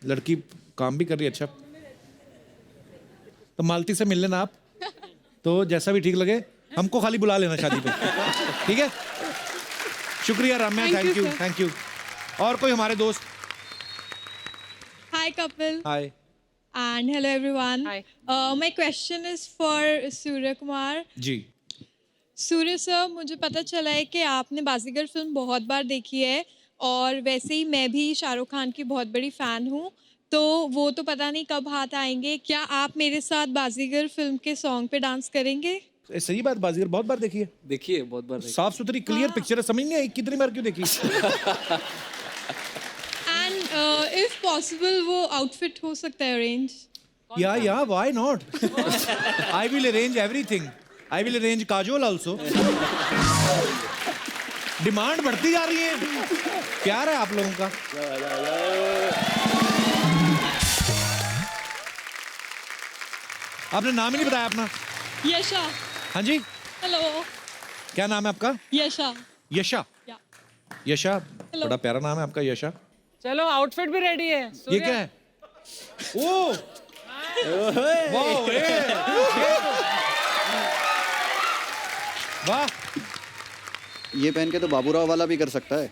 लड़की काम भी कर रही है। अच्छा, तो मालती से मिल लेना आप, तो जैसा भी ठीक लगे हमको खाली बुला लेना शादी पे, ठीक है? शुक्रिया Ramya, Thank you, thank you sir. Thank you. और कोई हमारे दोस्त? Hi, Kapil. Hi. And hello, everyone. Hi. My question is for Surya Kumar. जी। सूर्य सर, मुझे पता चला है कि आपने बाजीगर फिल्म बहुत बार देखी है, और वैसे ही मैं भी शाहरुख खान की बहुत बड़ी फ़ैन हूँ, तो वो तो पता नहीं कब हाथ आएंगे। क्या आप मेरे साथ बाजीगर फिल्म के सॉन्ग पे डांस करेंगे? सही बात, बाजीगर बहुत बार देखी है। देखिए, बहुत बार देखिए। साफ सुथरी क्लियर पिक्चर है, समझ नहीं आई कितनी बार क्यों देखी। एंड इफ पॉसिबल वो आउटफिट हो सकता है अरेंज? या why not? I will arrange everything. I will arrange Kajol also. Demand बढ़ती जा रही है, प्यार है आप लोगों का। आपने नाम ही नहीं बताया अपना। यशा। हाँ जी, हेलो। क्या नाम है आपका? यशा। यशा। या। यशा, बड़ा प्यारा नाम है आपका, यशा। चलो आउटफिट भी रेडी है। ये क्या है? ओ वाह, वाह, ये पहन के तो बाबूराव वाला भी कर सकता है।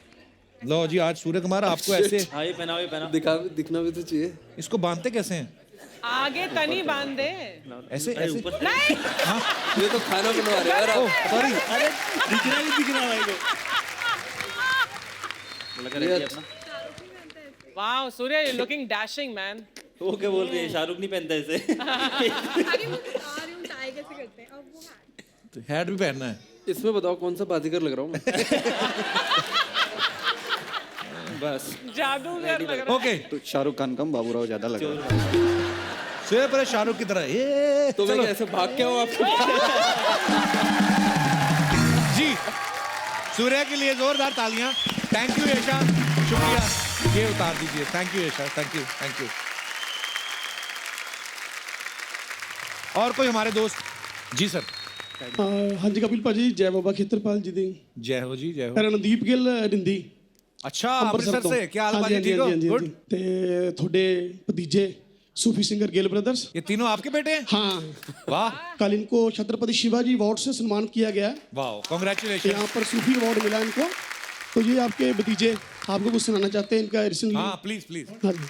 लो जी, आज सूर्य कुमार आपको ऐसे हाँ ये पहना दिखना भी तो चाहिए। इसको बांधते कैसे हैं? आगे तनी बांध दे। ऐसे ऐसे नहीं, ये तो खाना बनवा रहे हैं। ओह सॉरी, अरे दिख रहा भाई को। लगा रही है अपना। Wow Surya, you looking dashing man. वो क्या बोल रही है, शाहरुख नहीं पहनता इसे। तो हैट भी पहनना है। इसमें बताओ कौन सा बाजीगर लग रहा हूँ मैं? बस जादूगर लग रहा है। ओके, तो शाहरुख खान कम बाबूराव ज्यादा लग रहा है। सूर्य पर शाहरुख की तरह ये तो मैं चलो ऐसे भाग के हूँ आपके जी। सूर्य के लिए जोरदार तालियां। थैंक यू यशा, शुक्रिया। ये उतार दीजिए। Thank you Yasha, thank you thank you. और कोई हमारे दोस्त? जी सर। हाँ जी कपिल भाजी, जय बाबा खेतरपाल जी दी। जय हो जी, जय हो। रणदीप गिल रिंदी। अच्छा, अमृतसर से। क्या हाल बाजी, ठीक हो? गुड। ते थोड़े भतीजे सूफी सिंगर गिल ब्रदर्स, ये तीनों आपके बेटे हैं? हाँ। वाह, कल इनको छत्रपति शिवाजी अवार्ड से सम्मान किया गया। वाह, कांग्रेचुलेशन। यहाँ पर सूफी अवार्ड मिला इनको। तो ये आपके भतीजे आपको कुछ सुनाना चाहते हैं इनका रिसेंटली। हाँ प्लीज प्लीज। हाँ जी।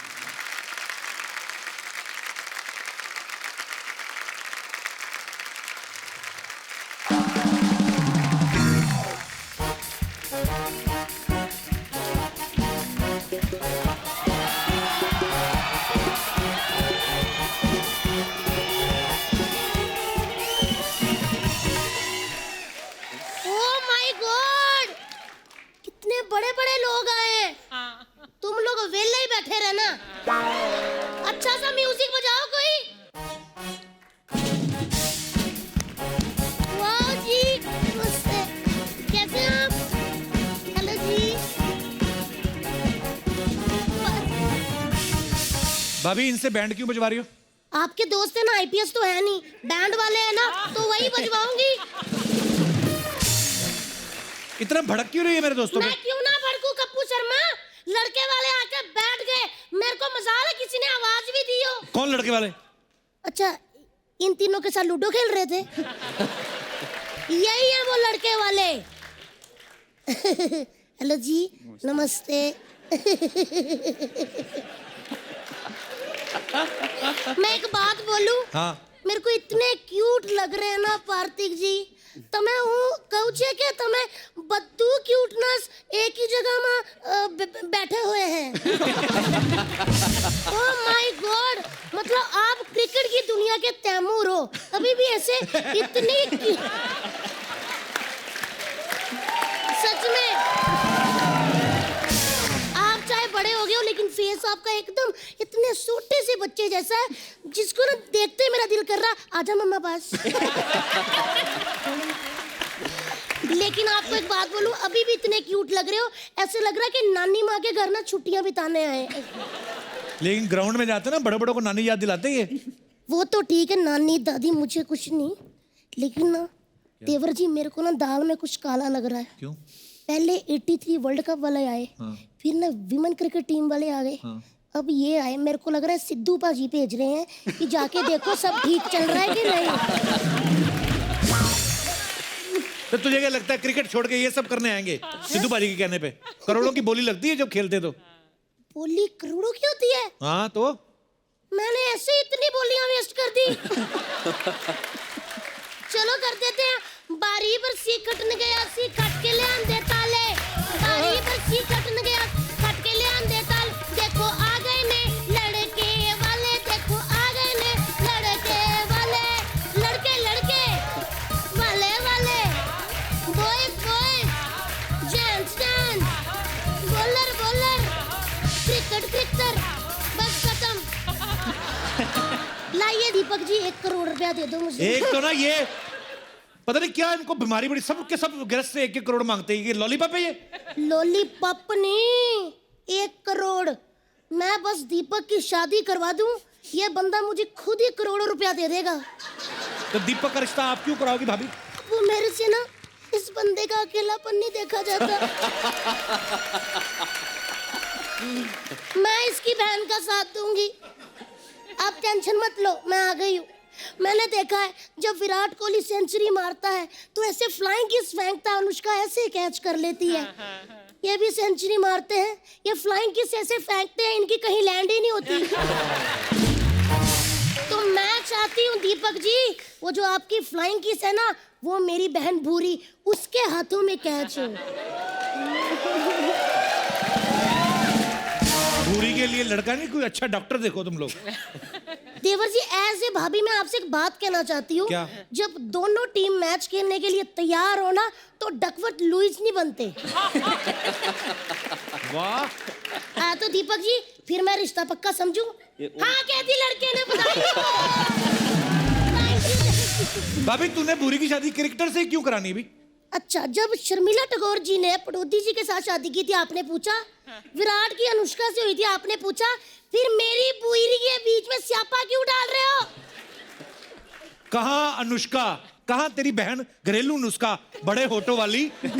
बड़े-बड़े लोग आए। तुम लोग वेले ही बैठे रहना। अच्छा सा म्यूजिक बजाओ कोई। वाह जी, नमस्ते। कैसे हैं आप? हेलो जी। भाभी, इनसे बैंड क्यों बजवा रही हो? आपके दोस्त है ना, आईपीएस तो है नहीं, बैंड वाले हैं ना, तो वही बजवाऊंगी। इतना भड़क क्यों रही है मेरे दोस्तों पे? मैं क्यों ना भड़कूं कप्पू शर्मा? लड़के वाले आके बैठ गए, मेरे को मजाल है, किसी ने आवाज भी दी हो। कौन लड़के वाले? अच्छा, इन तीनों के साथ लूडो खेल रहे थे। यही है वो लड़के वाले। हेलो जी, नमस्ते। मैं एक बात बोलूं? हाँ। मेरे को इतने क्यूट लग रहे हैं ना पार्थिक जी। તમે હું કહું છે કે તમે બધું ક્યુટનેસ એક ही जगह में बैठे हुए हैं। ओह माय गॉड, मतलब आप क्रिकेट की दुनिया के तैमूर हो, अभी भी ऐसे इतनी सच में आप चाहे बड़े हो गए हो, लेकिन फेस आपका एकदम इतने छोटे से बच्चे जैसा है, जिसको ना देखते ही मेरा दिल कर रहा आजा मम्मा पास। लेकिन आपको एक बात बोलूं, अभी भी इतने क्यूट लग रहे हो, ऐसे लग रहा है कि नानी माँ के घर ना छुट्टियां बिताने आए। लेकिन ग्राउंड में जाते ना बड़े बड़ों को नानी याद दिलाते ही है। वो तो ठीक है, नानी दादी मुझे कुछ नहीं, लेकिन ना तेवर जी मेरे को ना दाल में कुछ काला लग रहा है। क्यों? पहले 83 वर्ल्ड कप वाले आए, फिर ना विमेन क्रिकेट टीम वाले आ गए, अब ये आए। मेरे को लग रहा है सिद्धू पाजी भेज रहे हैं कि जाके देखो सब ठीक चल रहा है कि नहीं। तो तुझे क्या लगता है क्रिकेट छोड़ के ये सब करने आएंगे? सिद्धू पाजी के कहने पे करोड़ों की बोली लगती है जब खेलते तो। बोली करोड़ों की होती है? हाँ तो मैंने ऐसे इतनी बोलियां वेस्ट कर दी। चलो कर देते हैं। बारी पर सी कटन गया, सी कट के ले आंदे ताले। बारी पर सी कटन गया, कट के ले आंदे ताल। देखो आ गए ने लड़के वाले, देखो आ गए ने लड़के वाले, लड़के लड़के वाले वाले, boys boys, gents gents, bowler bowler, cricket cricketer, बस खत्म। लाइए दीपक जी 1 करोड़ रुपया दे दो मुझे। एक तो ना ये पता नहीं क्या इनको बीमारी बड़ी, सब के सब गिरफ्त से 1-1 करोड़ मांगते हैं। ये लॉलीपॉप है ये? लॉलीपॉप नहीं, 1 करोड़। मैं बस दीपक की शादी करवा दूं, ये बंदा मुझे खुद ही करोड़ों रुपया दे देगा। तो दीपक का रिश्ता आप क्यों कराओगी भाभी? वो मेरे से ना इस बंदे का अकेलापन नहीं देखा जाता। मैं इसकी बहन का साथ दूंगी, आप टेंशन मत लो, मैं आ गई हूँ। मैंने देखा है जब विराट कोहली सेंचुरी मारता है तो ऐसे फ्लाइंग किस फेंकता है, अनुष्का ऐसे कैच कर लेती है। ये भी सेंचुरी मारते हैं, ये फ्लाइंग किस ऐसे फेंकते हैं, इनकी कहीं लैंड ही नहीं होती। तो मैं चाहती हूँ दीपक जी, वो जो आपकी फ्लाइंग किस है ना, वो मेरी बहन भूरी, उसके हाथों में कैच हो। भूरी के लिए लड़का नहीं, कोई अच्छा डॉक्टर देखो तुम लोग। देवर जी, एज ए भाभी मैं आपसे एक बात कहना चाहती हूँ। क्या? जब दोनों टीम मैच खेलने के लिए तैयार हो ना, तो डकवर्थ लुईस नहीं बनते। वाह। तो दीपक जी, फिर मैं रिश्ता पक्का समझूं? हाँ कहती लड़के ने, बधाई हो। भाभी तूने भूरी की शादी क्रिकेटर से क्यों करानी भी? अच्छा, जब शर्मिला टैगोर जी ने पटौदी जी के साथ शादी की थी, आपने पूछा? विराट की अनुष्का से हुई थी, आपने पूछा? फिर मेरी पूरी के बीच में स्यापा क्यों डाल रहे हो? कहाँ अनुष्का, कहाँ तेरी बहन घरेलू नुस्खा, बड़े होठों वाली? बड़े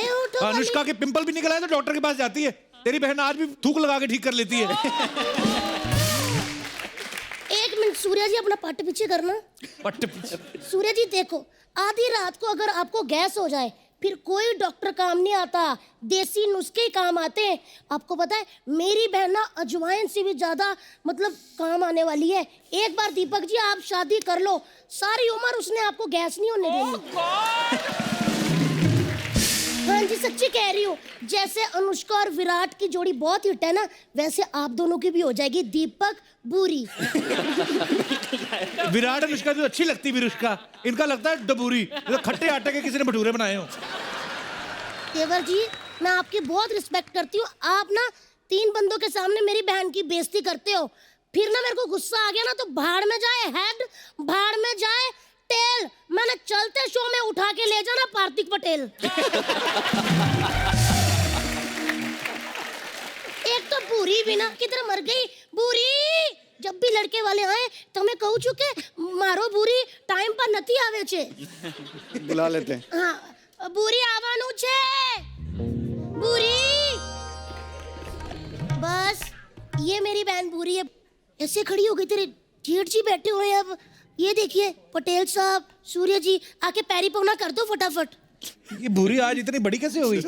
होठों वाली? अनुष्का के पिंपल भी निकल आए तो डॉक्टर के पास जाती है। तेरी बहन आज भी थूक लगा के ठीक कर लेती है। एक मिनट सूर्या जी, अपना पट्ट पीछे करना। पट्ट पीछे? सूर्या जी देखो, आधी रात को अगर आपको गैस हो जाए, फिर कोई डॉक्टर काम नहीं आता, देसी नुस्खे ही काम आते हैं। आपको पता है मेरी बहन ना अजवाइन से भी ज्यादा मतलब काम आने वाली है। एक बार दीपक जी आप शादी कर लो, सारी उम्र उसने आपको गैस नहीं होने देनी। हाँ जी, सच्ची कह रही हूँ। जैसे अनुष्का और विराट की जोड़ी बहुत हिट है ना, वैसे आप दोनों की भी हो जाएगी, दीपक बूरी। विराट अनुष्का तो अच्छी लगती विरुष्का, इनका लगता है डबूरी, तो खट्टे आटे के किसी ने भटूरे बनाए हो। देवर जी, मैं आपकी बहुत रिस्पेक्ट करती हूँ। आप ना 3 बंदों के सामने मेरी बहन की बेइज्जती करते हो, फिर ना मेरे को गुस्सा आ गया ना, तो भाड़ में जाए हेड, भाड़ में जाए टेल। मैंने चलते शो में उठा के ले जाना पार्थिक पटेल। एक तो बूरी भी ना किधर मर गई बूरी। जब भी लड़के वाले आए तो मैं कहूँ चुके मारो बूरी, टाइम पर नथी आवे छे। बुला लेते हैं। हाँ, बूरी आवानू छे, बूरी। बस ये मेरी बहन बूरी है, ऐसे खड़ी हो गई। तेरे जेठ जी बैठे हुए हैं। अब ये देखिए पटेल साहब, सूर्य जी, आके पैरी पौना कर दो फटाफट। ये भूरी आज इतनी बड़ी कैसे हो गई?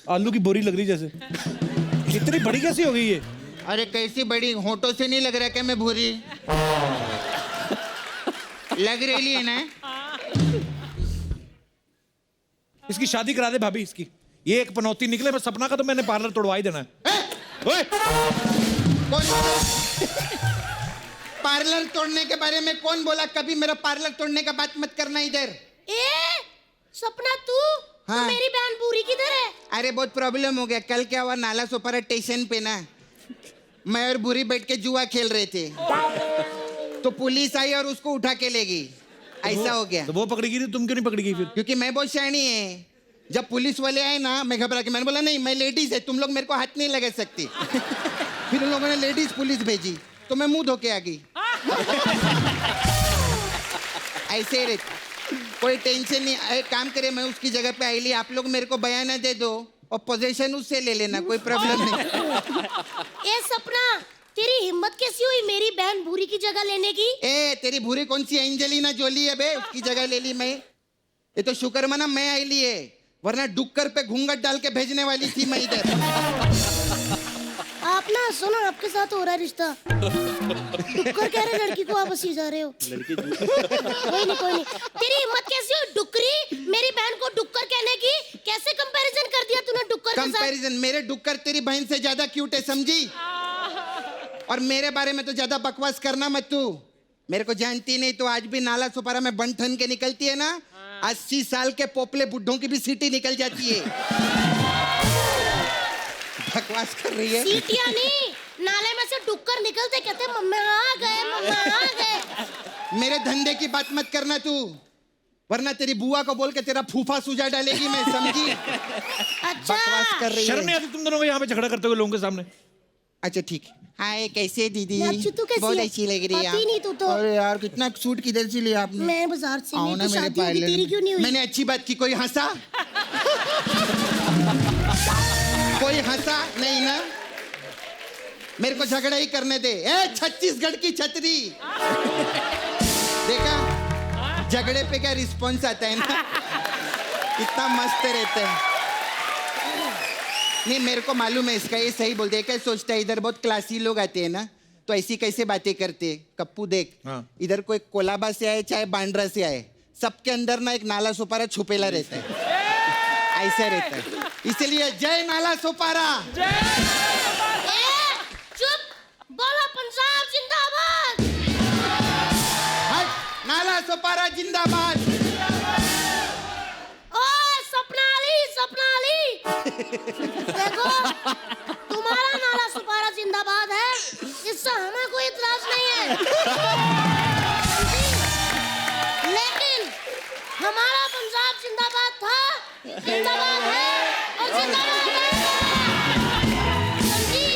आलू की बोरी लग रही जैसे। इतनी बड़ी कैसे हो गई ये? अरे कैसी बड़ी, होठों से नहीं लग रहा क्या मैं भूरी? लग रही है ना। इसकी शादी करा दे भाभी इसकी। ये एक पनौती निकले, मैं सपना का तो मैंने पार्लर तोड़वा ही देना है। ओए! पार्लर तोड़ने के बारे में कौन बोला? कभी मेरा पार्लर तोड़ने का बात मत करना इधर। सपना तू? हाँ। तो मेरी बहन पूरी किधर है? अरे बहुत प्रॉब्लम हो गया। कल क्या हुआ, नाला सोपारा स्टेशन पे ना मैं और बुरी बैठ के जुआ खेल रहे थे, तो पुलिस आई और उसको उठा के ले गई। ऐसा हो गया। तो वो पकड़ी गई, तुम क्यों नहीं पकड़ी गई फिर? क्योंकि मैं बहुत शैनी है। जब पुलिस वाले आए ना, मैं घबरा के मैंने बोला नहीं मैं लेडीज है, तुम लोग मेरे को हाथ नहीं लगा सकती। फिर उन लोगों ने लेडीज पुलिस भेजी, तो मैं मुंह धो के आ गई। ऐसे ही रहती, कोई टेंशन नहीं। एक काम करे, मैं उसकी जगह पे आई ली, आप लोग मेरे को बयाना दे दो और पोजीशन उससे ले लेना, कोई प्रॉब्लम नहीं। ए सपना, तेरी हिम्मत कैसी हुई मेरी बहन भूरी की जगह लेने की? ए तेरी भूरी कौन सी एंजेलिना जोली है बे, उसकी जगह ले ली मैं। ये तो शुक्र मना मैं आई ली है, वरना डुक्कर पे घूंघट डाल के भेजने वाली थी मैं इधर। आप ना सुनो, आपके साथ हो रहा है रिश्ता। डुक्कर कह रहे लड़की को आप हंसी जा रहे हो। कोई नहीं कोई नहीं। तेरी हिम्मत कैसी हुई डुक्करी मेरी बहन को डुक्कर कहने की? कैसे कंपैरिजन कर दिया तूने डुक्कर के साथ? कंपैरिजन? मेरे डुक्कर तेरी बहन से ज्यादा क्यूट है, समझी? और मेरे बारे में तो ज्यादा बकवास करना मत तू। मेरे को जानती नहीं तो आज भी नाला सुपारा में बन ठन के निकलती है ना, 80 साल के पोपले बुड्ढों की भी सीटी निकल जाती है। बकवास कर रही है। सीटियां नहीं, नाले में से डुक्कर निकलते कहते मम्मा आ गए, मम्मा आ गए। मेरे धंधे की बात मत करना तू, वरना तेरी बुआ को बोल के तेरा फूफा सुजा डालेगी मैं, समझी? अच्छा। बकवास कर रही है। शर्म नहीं आती तुम दोनों को यहाँ पे झगड़ा करते हुए लोगों के सामने? अच्छा ठीक। हाय कैसे दीदी? तू कैसी बहुत है? अच्छी लग रही है आती नहीं तू तो। अरे यार कितना सूट किधर से लिया आपने? मैं बाजार से आओ ली, ना तो मेरे शादी होगी, पार्लर तेरी में। क्यों नहीं हुई? मैंने अच्छी बात की, कोई हंसा? कोई हंसा नहीं ना? मेरे को झगड़ा ही करने दे। ए छत्तीसगढ़ की छतरी, देखा झगड़े पे क्या रिस्पॉन्स आता है ना, कितना मस्त रहता है। नहीं मेरे को मालूम है इसका, ये सही बोलते हैं। क्या सोचता है इधर बहुत क्लासी लोग आते हैं ना, तो ऐसी कैसे बातें करते हैं। कप्पू देख, इधर कोई कोलाबा से आए चाहे बांद्रा से आए, सबके अंदर ना एक नाला सुपारा छुपेला रहता है, ऐसा रहता है। इसलिए जय नाला सुपारा। चुप, बोलो पंजाब जिंदाबाद। हट, नाला सुपारा जिंदाबाद। ओए सपनाली देखो, तुम्हारा नाला सुपारा जिंदाबाद है, इससे हमें कोई इतराज नहीं है, लेकिन हमारा पंजाब जिंदाबाद था, जिंदाबाद है और जिंदाबाद रहेगा। समझी?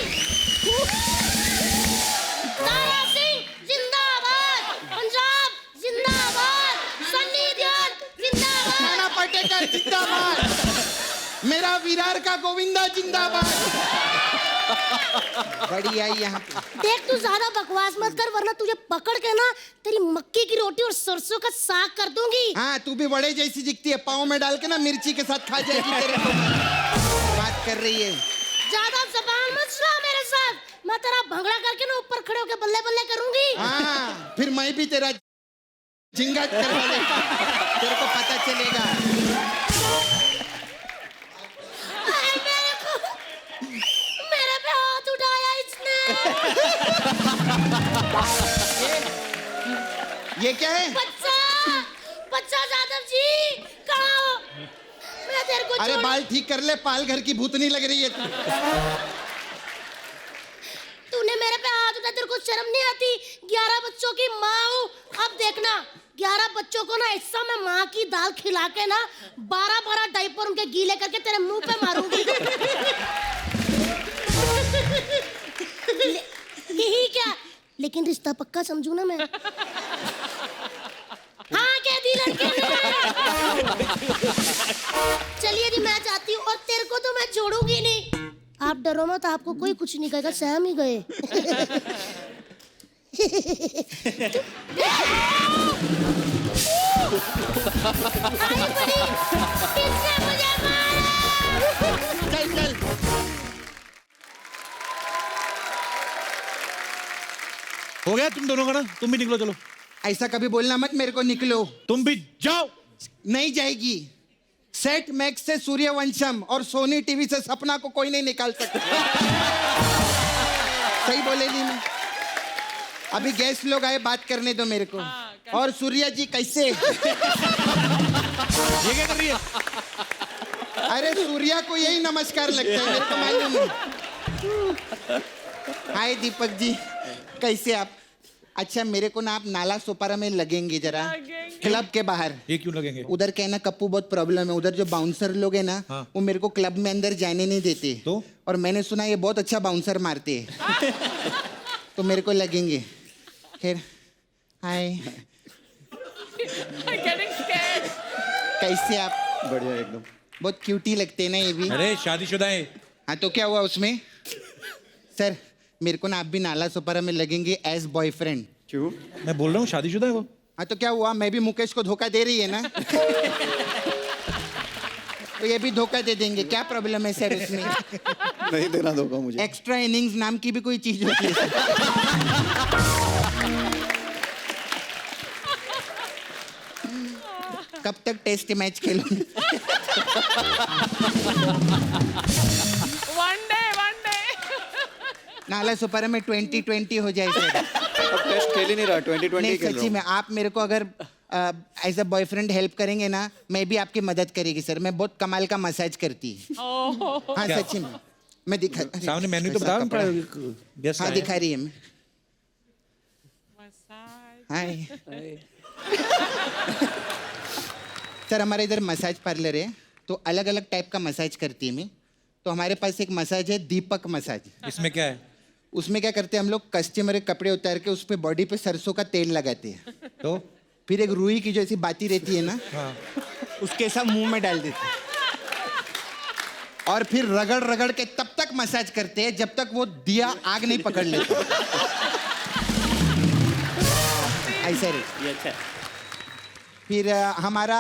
तारा सिंह जिंदाबाद, पंजाब जिंदाबाद, सन्नी देओल जिंदाबाद, नाना पाटेकर जिंदाबाद, मेरा विरार का गोविंदा जिंदाबाद। बढ़िया यहाँ पे। देख तू ज्यादा बकवास मत कर, वरना तुझे पकड़ के ना तेरी मक्की की रोटी और सरसों का साग कर दूंगी। हाँ तू भी वड़े जैसी दिखती है, पाँव में डाल के ना मिर्ची के साथ खा जाएगी तेरे को। बात कर रही है। ज्यादा जबान मत चला मेरे साथ, मैं तेरा भंगड़ा करके ना ऊपर खड़े होके बल्ले बल्ले करूंगी। हाँ फिर मैं भी तेरा झिंगा करवा देगा, तेरे को पता चलेगा। मेरे पे हाथ उठाया इसने। ये क्या है? बच्चा यादव जी, कहाँ हो? मैं तेरे को अरे बाल ठीक कर ले, पाल घर की भूतनी लग रही है तू। तूने मेरे पे हाथ उठाया, तेरे को शर्म नहीं आती? 11 बच्चों की माँ हूँ। अब देखना 11 बच्चों को ना ऐसा मैं माँ की दाल खिला के ना 12 डायपर उनके गीले करके तेरे मुंह पे मारूंगी। यही क्या, लेकिन रिश्ता पक्का समझू ना मैं। हाँ कह दी लड़के ने। चलिए जी मैं जाती हूँ, और तेरे को तो मैं छोड़ूंगी नहीं। आप डरो मत, आपको कोई कुछ नहीं कहेगा, सहम ही गए। चल चल। हो गया तुम दोनों का ना, तुम भी निकलो चलो। ऐसा कभी बोलना मत मेरे को, निकलो। तुम भी जाओ। नहीं जाएगी। सेट मैक्स से सूर्यवंशम और सोनी टीवी से सपना को कोई नहीं निकाल सकता। सही बोले नहीं मैं? अभी गेस्ट लोग आए, बात करने दो मेरे को। और सूर्या जी कैसे? ये क्या कर रही है? अरे सूर्या को यही नमस्कार लगता है, मेरे को मालूम है। हाय दीपक जी, कैसे आप? अच्छा मेरे को ना आप नाला सोपारा में लगेंगे जरा, क्लब के बाहर। ये क्यों लगेंगे? उधर क्या है ना कप्पू, बहुत प्रॉब्लम है उधर। जो बाउंसर लोग हैं ना, वो मेरे को क्लब में अंदर जाने नहीं देते। तो? और मैंने सुना ये बहुत अच्छा बाउंसर मारते हैं। तो मेरे को लगेंगे। खैर हाय, कैसे आप? बढ़िया एकदम। बहुत क्यूटी लगते हैं ना ये भी। अरे शादीशुदा है। हाँ तो क्या हुआ उसमें? सर मेरे को ना आप भी नाला सोपारा में लगेंगे एज बॉयफ्रेंड। क्यों? मैं बोल रहा हूँ शादीशुदा है वो। हाँ तो क्या हुआ, मैं भी मुकेश को धोखा दे रही है ना। तो ये भी धोखा दे देंगे, क्या प्रॉब्लम है सर इसमें? नहीं देना धोखा मुझे। एक्स्ट्रा इनिंग्स नाम की भी कोई चीज होती है। कब तक टेस्ट मैच खेलूंगी? वन डे नाला सुपारा में 2020 हो जाए सर। अब टेस्ट खेल ही नहीं रहा, 2020 नहीं खेल रहा सच्ची हूँ। में आप मेरे को अगर एज अ बॉयफ्रेंड हेल्प करेंगे ना, मैं भी आपकी मदद करेगी सर। मैं बहुत कमाल का मसाज करती। हाँ क्या? सच्ची में मैं दिखा सामने मेन्यू तो ऐसा बताओ। कपड़ा। गेस्ट हाँ आए। दिखा रही है मैं। हाय सर, हमारे इधर मसाज पार्लर है, तो अलग अलग टाइप का मसाज करती है मैं। तो हमारे पास एक मसाज है दीपक मसाज। इसमें क्या है? उसमें क्या करते हैं हम लोग, कस्टमर के कपड़े उतार के उस पे बॉडी पे सरसों का तेल लगाते हैं। तो फिर एक रुई की जो ऐसी बाती रहती है ना, उसके सब मुंह में डाल देते हैं। और फिर रगड़ रगड़ के तब तक तक मसाज करते हैं जब तक वो दिया आग नहीं पकड़ लेता। ऐसा रे। ये अच्छा है। फिर हमारा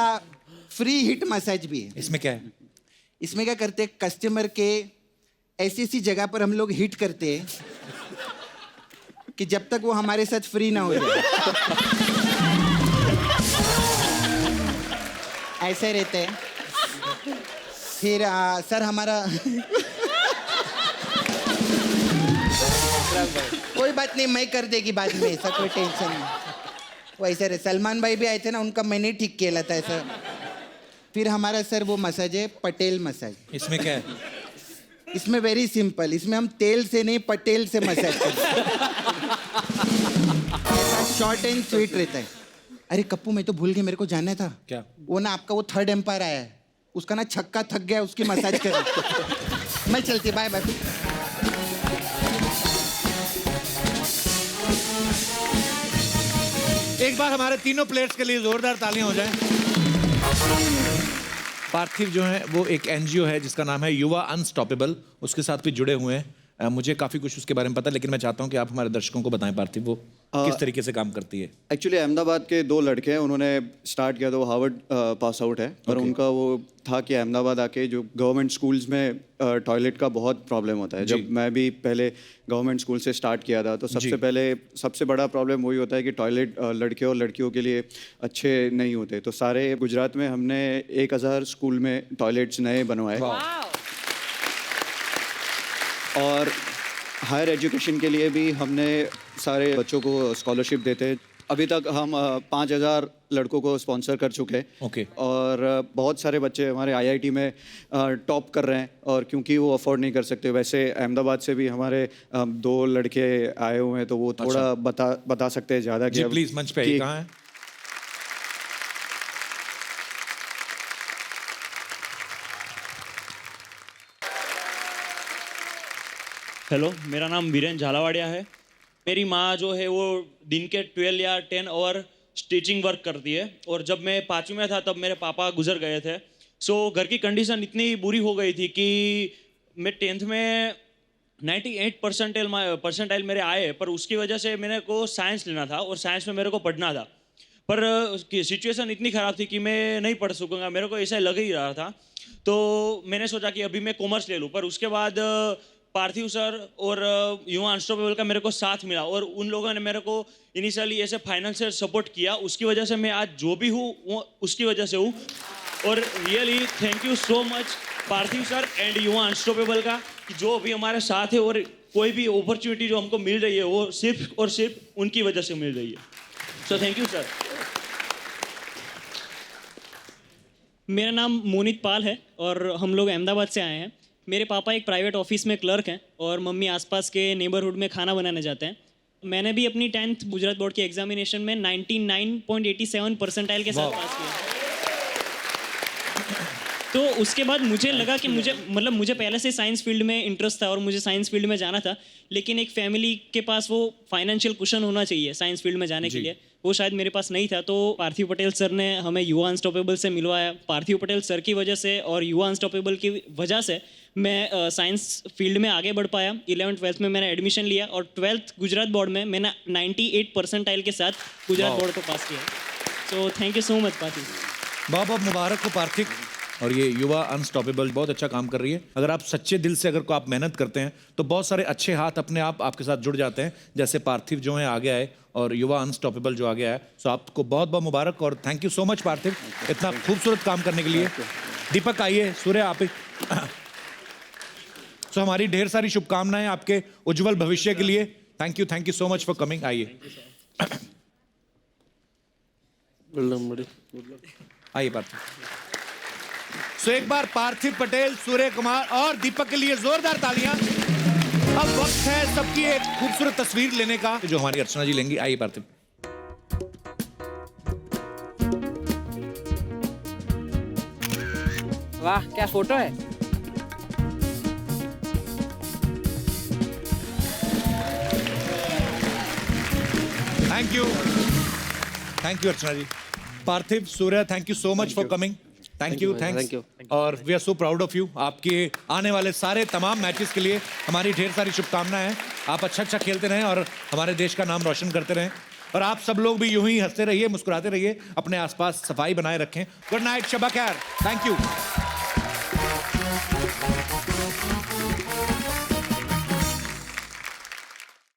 फ्री हिट मसाज भी है। इसमें क्या है? इसमें क्या करते हैं, कस्टमर के ऐसी ऐसी जगह पर हम लोग हिट करते हैं कि जब तक वो हमारे साथ फ्री ना हो जाए। ऐसे रहते हैं। फिर सर हमारा कोई बात नहीं, मैं कर देगी बाद में, ऐसा कोई टेंशन नहीं। वो ऐसे रहे, सलमान भाई भी आए थे ना, उनका मैंने ठीक किया था ऐसा। फिर हमारा सर वो मसाज है पटेल मसाज। इसमें क्या है? इसमें वेरी सिंपल, इसमें हम तेल से नहीं पटेल से मसाज करते हैं। शॉर्ट एंड स्वीट रहता है। अरे कप्पू मैं तो भूल गया, मेरे को जानना था। क्या? वो ना आपका वो थर्ड एम्पायर आया है, उसका ना छक्का थक गया, उसकी मसाज कर। मैं चलती, बाय बाय। एक बार हमारे तीनों प्लेयर्स के लिए जोरदार तालियां हो जाएं। पार्थिव जो है वो एक एनजीओ है जिसका नाम है युवा अनस्टॉपेबल, उसके साथ भी जुड़े हुए हैं। मुझे काफ़ी कुछ उसके बारे में पता है, लेकिन मैं चाहता हूं कि आप हमारे दर्शकों को बताएं पार्थिव वो किस तरीके से काम करती है। एक्चुअली अहमदाबाद के 2 लड़के हैं, उन्होंने स्टार्ट किया था, वो हार्वर्ड पास आउट है, पर उनका वो था कि अहमदाबाद आके जो गवर्नमेंट स्कूल्स में टॉयलेट का बहुत प्रॉब्लम होता है। जब मैं भी पहले गवर्नमेंट स्कूल से स्टार्ट किया था तो सबसे बड़ा प्रॉब्लम वही होता है कि टॉयलेट लड़के और लड़कियों के लिए अच्छे नहीं होते। तो सारे गुजरात में हमने 1000 स्कूल में टॉयलेट्स नए बनवाए और हायर एजुकेशन के लिए भी हमने सारे बच्चों को स्कॉलरशिप देते हैं। अभी तक हम 5000 लड़कों को स्पॉन्सर कर चुके हैं और बहुत सारे बच्चे हमारे आईआईटी में टॉप कर रहे हैं, और क्योंकि वो अफोर्ड नहीं कर सकते। वैसे अहमदाबाद से भी हमारे 2 लड़के आए हुए हैं, तो वो थोड़ा बता सकते हैं ज़्यादा। जी प्लीज, मंच पे आइए। कहाँ है? हेलो, मेरा नाम वीरेन झालावाड़िया है। मेरी माँ जो है वो दिन के 12 या 10 आवर स्टिचिंग वर्क करती है, और जब मैं 5वीं में था तब मेरे पापा गुजर गए थे। सो घर की कंडीशन इतनी बुरी हो गई थी कि मैं 10th में 98 परसेंटाइल मेरे आए, पर उसकी वजह से मेरे को साइंस लेना था और साइंस में मेरे को पढ़ना था। पर सिचुएशन इतनी ख़राब थी कि मैं नहीं पढ़ सकूँगा, मेरे को ऐसा लग ही रहा था। तो मैंने सोचा कि अभी मैं कॉमर्स ले लूँ, पर उसके बाद पार्थिव सर और युवा अनस्टॉपेबल का मेरे को साथ मिला, और उन लोगों ने मेरे को इनिशियली ऐसे फाइनेंशियल सपोर्ट किया। उसकी वजह से मैं आज जो भी हूँ वो उसकी वजह से हूँ। और really thank you so much Parthiv sir and युवा अनस्टॉपेबल का, कि जो भी हमारे साथ है, और कोई भी अपॉर्चुनिटी जो हमको मिल रही है वो सिर्फ और सिर्फ उनकी वजह से मिल रही है। सो थैंक यू सर। मेरा नाम मोनित पाल है और हम लोग अहमदाबाद से आए हैं। मेरे पापा एक प्राइवेट ऑफिस में क्लर्क हैं और मम्मी आसपास के नेबरहुड में खाना बनाने जाते हैं। मैंने भी अपनी 10th गुजरात बोर्ड के एग्जामिनेशन में 99.87 परसेंटाइल के साथ पास किया। तो उसके बाद मुझे लगा कि मुझे पहले से साइंस फील्ड में इंटरेस्ट था और मुझे साइंस फील्ड में जाना था, लेकिन एक फैमिली के पास वो फाइनेंशियल कुशन होना चाहिए साइंस फील्ड में जाने के लिए, वो शायद मेरे पास नहीं था। तो पार्थिव पटेल सर ने हमें युवा अनस्टॉपेबल से मिलवाया। पार्थिव पटेल सर की वजह से और युवा अनस्टॉपेबल की वजह से मैं साइंस फील्ड में आगे बढ़ पाया। 11th-12th में मैंने एडमिशन लिया और 12th गुजरात बोर्ड में मैंने 98 परसेंटाइल के साथ गुजरात बोर्ड को पास किया। So thank you so much Parthiv. बहुत बहुत मुबारक हो पार्थिव। और ये युवा अनस्टॉपेबल बहुत अच्छा काम कर रही है। अगर आप सच्चे दिल से अगर आप मेहनत करते हैं तो बहुत सारे अच्छे हाथ अपने आप आपके साथ जुड़ जाते हैं, जैसे पार्थिव जो है आगे आए और युवा अनस्टॉपेबल जो आगे आया। सो आपको बहुत बहुत मुबारक और थैंक यू सो मच पार्थिव, इतना खूबसूरत काम करने के लिए। दीपक आइए, सूर्य आप ही। सो हमारी ढेर सारी शुभकामनाएं आपके उज्जवल भविष्य के लिए। Thank you so much for coming. आइए आइए पार्थिव। सो एक बार पार्थिव पटेल, सूर्य कुमार और दीपक के लिए जोरदार तालियां। अब वक्त है सबकी एक खूबसूरत तस्वीर लेने का जो हमारी अर्चना जी लेंगी। आइए पार्थिव। वाह क्या फोटो है। Thank you Archana ji. Parthiv, Surya, thank you so much for coming. Thank you, thanks और we are so proud of you. आपके आने वाले सारे तमाम मैचेस के लिए हमारी ढेर सारी शुभकामनाएं हैं। आप अच्छा खेलते रहें और हमारे देश का नाम रोशन करते रहें। और आप सब लोग भी यूं ही हंसते रहिए, मुस्कुराते रहिए, अपने आसपास सफाई बनाए रखें। गुड नाइट, शबा खैर, थैंक यू।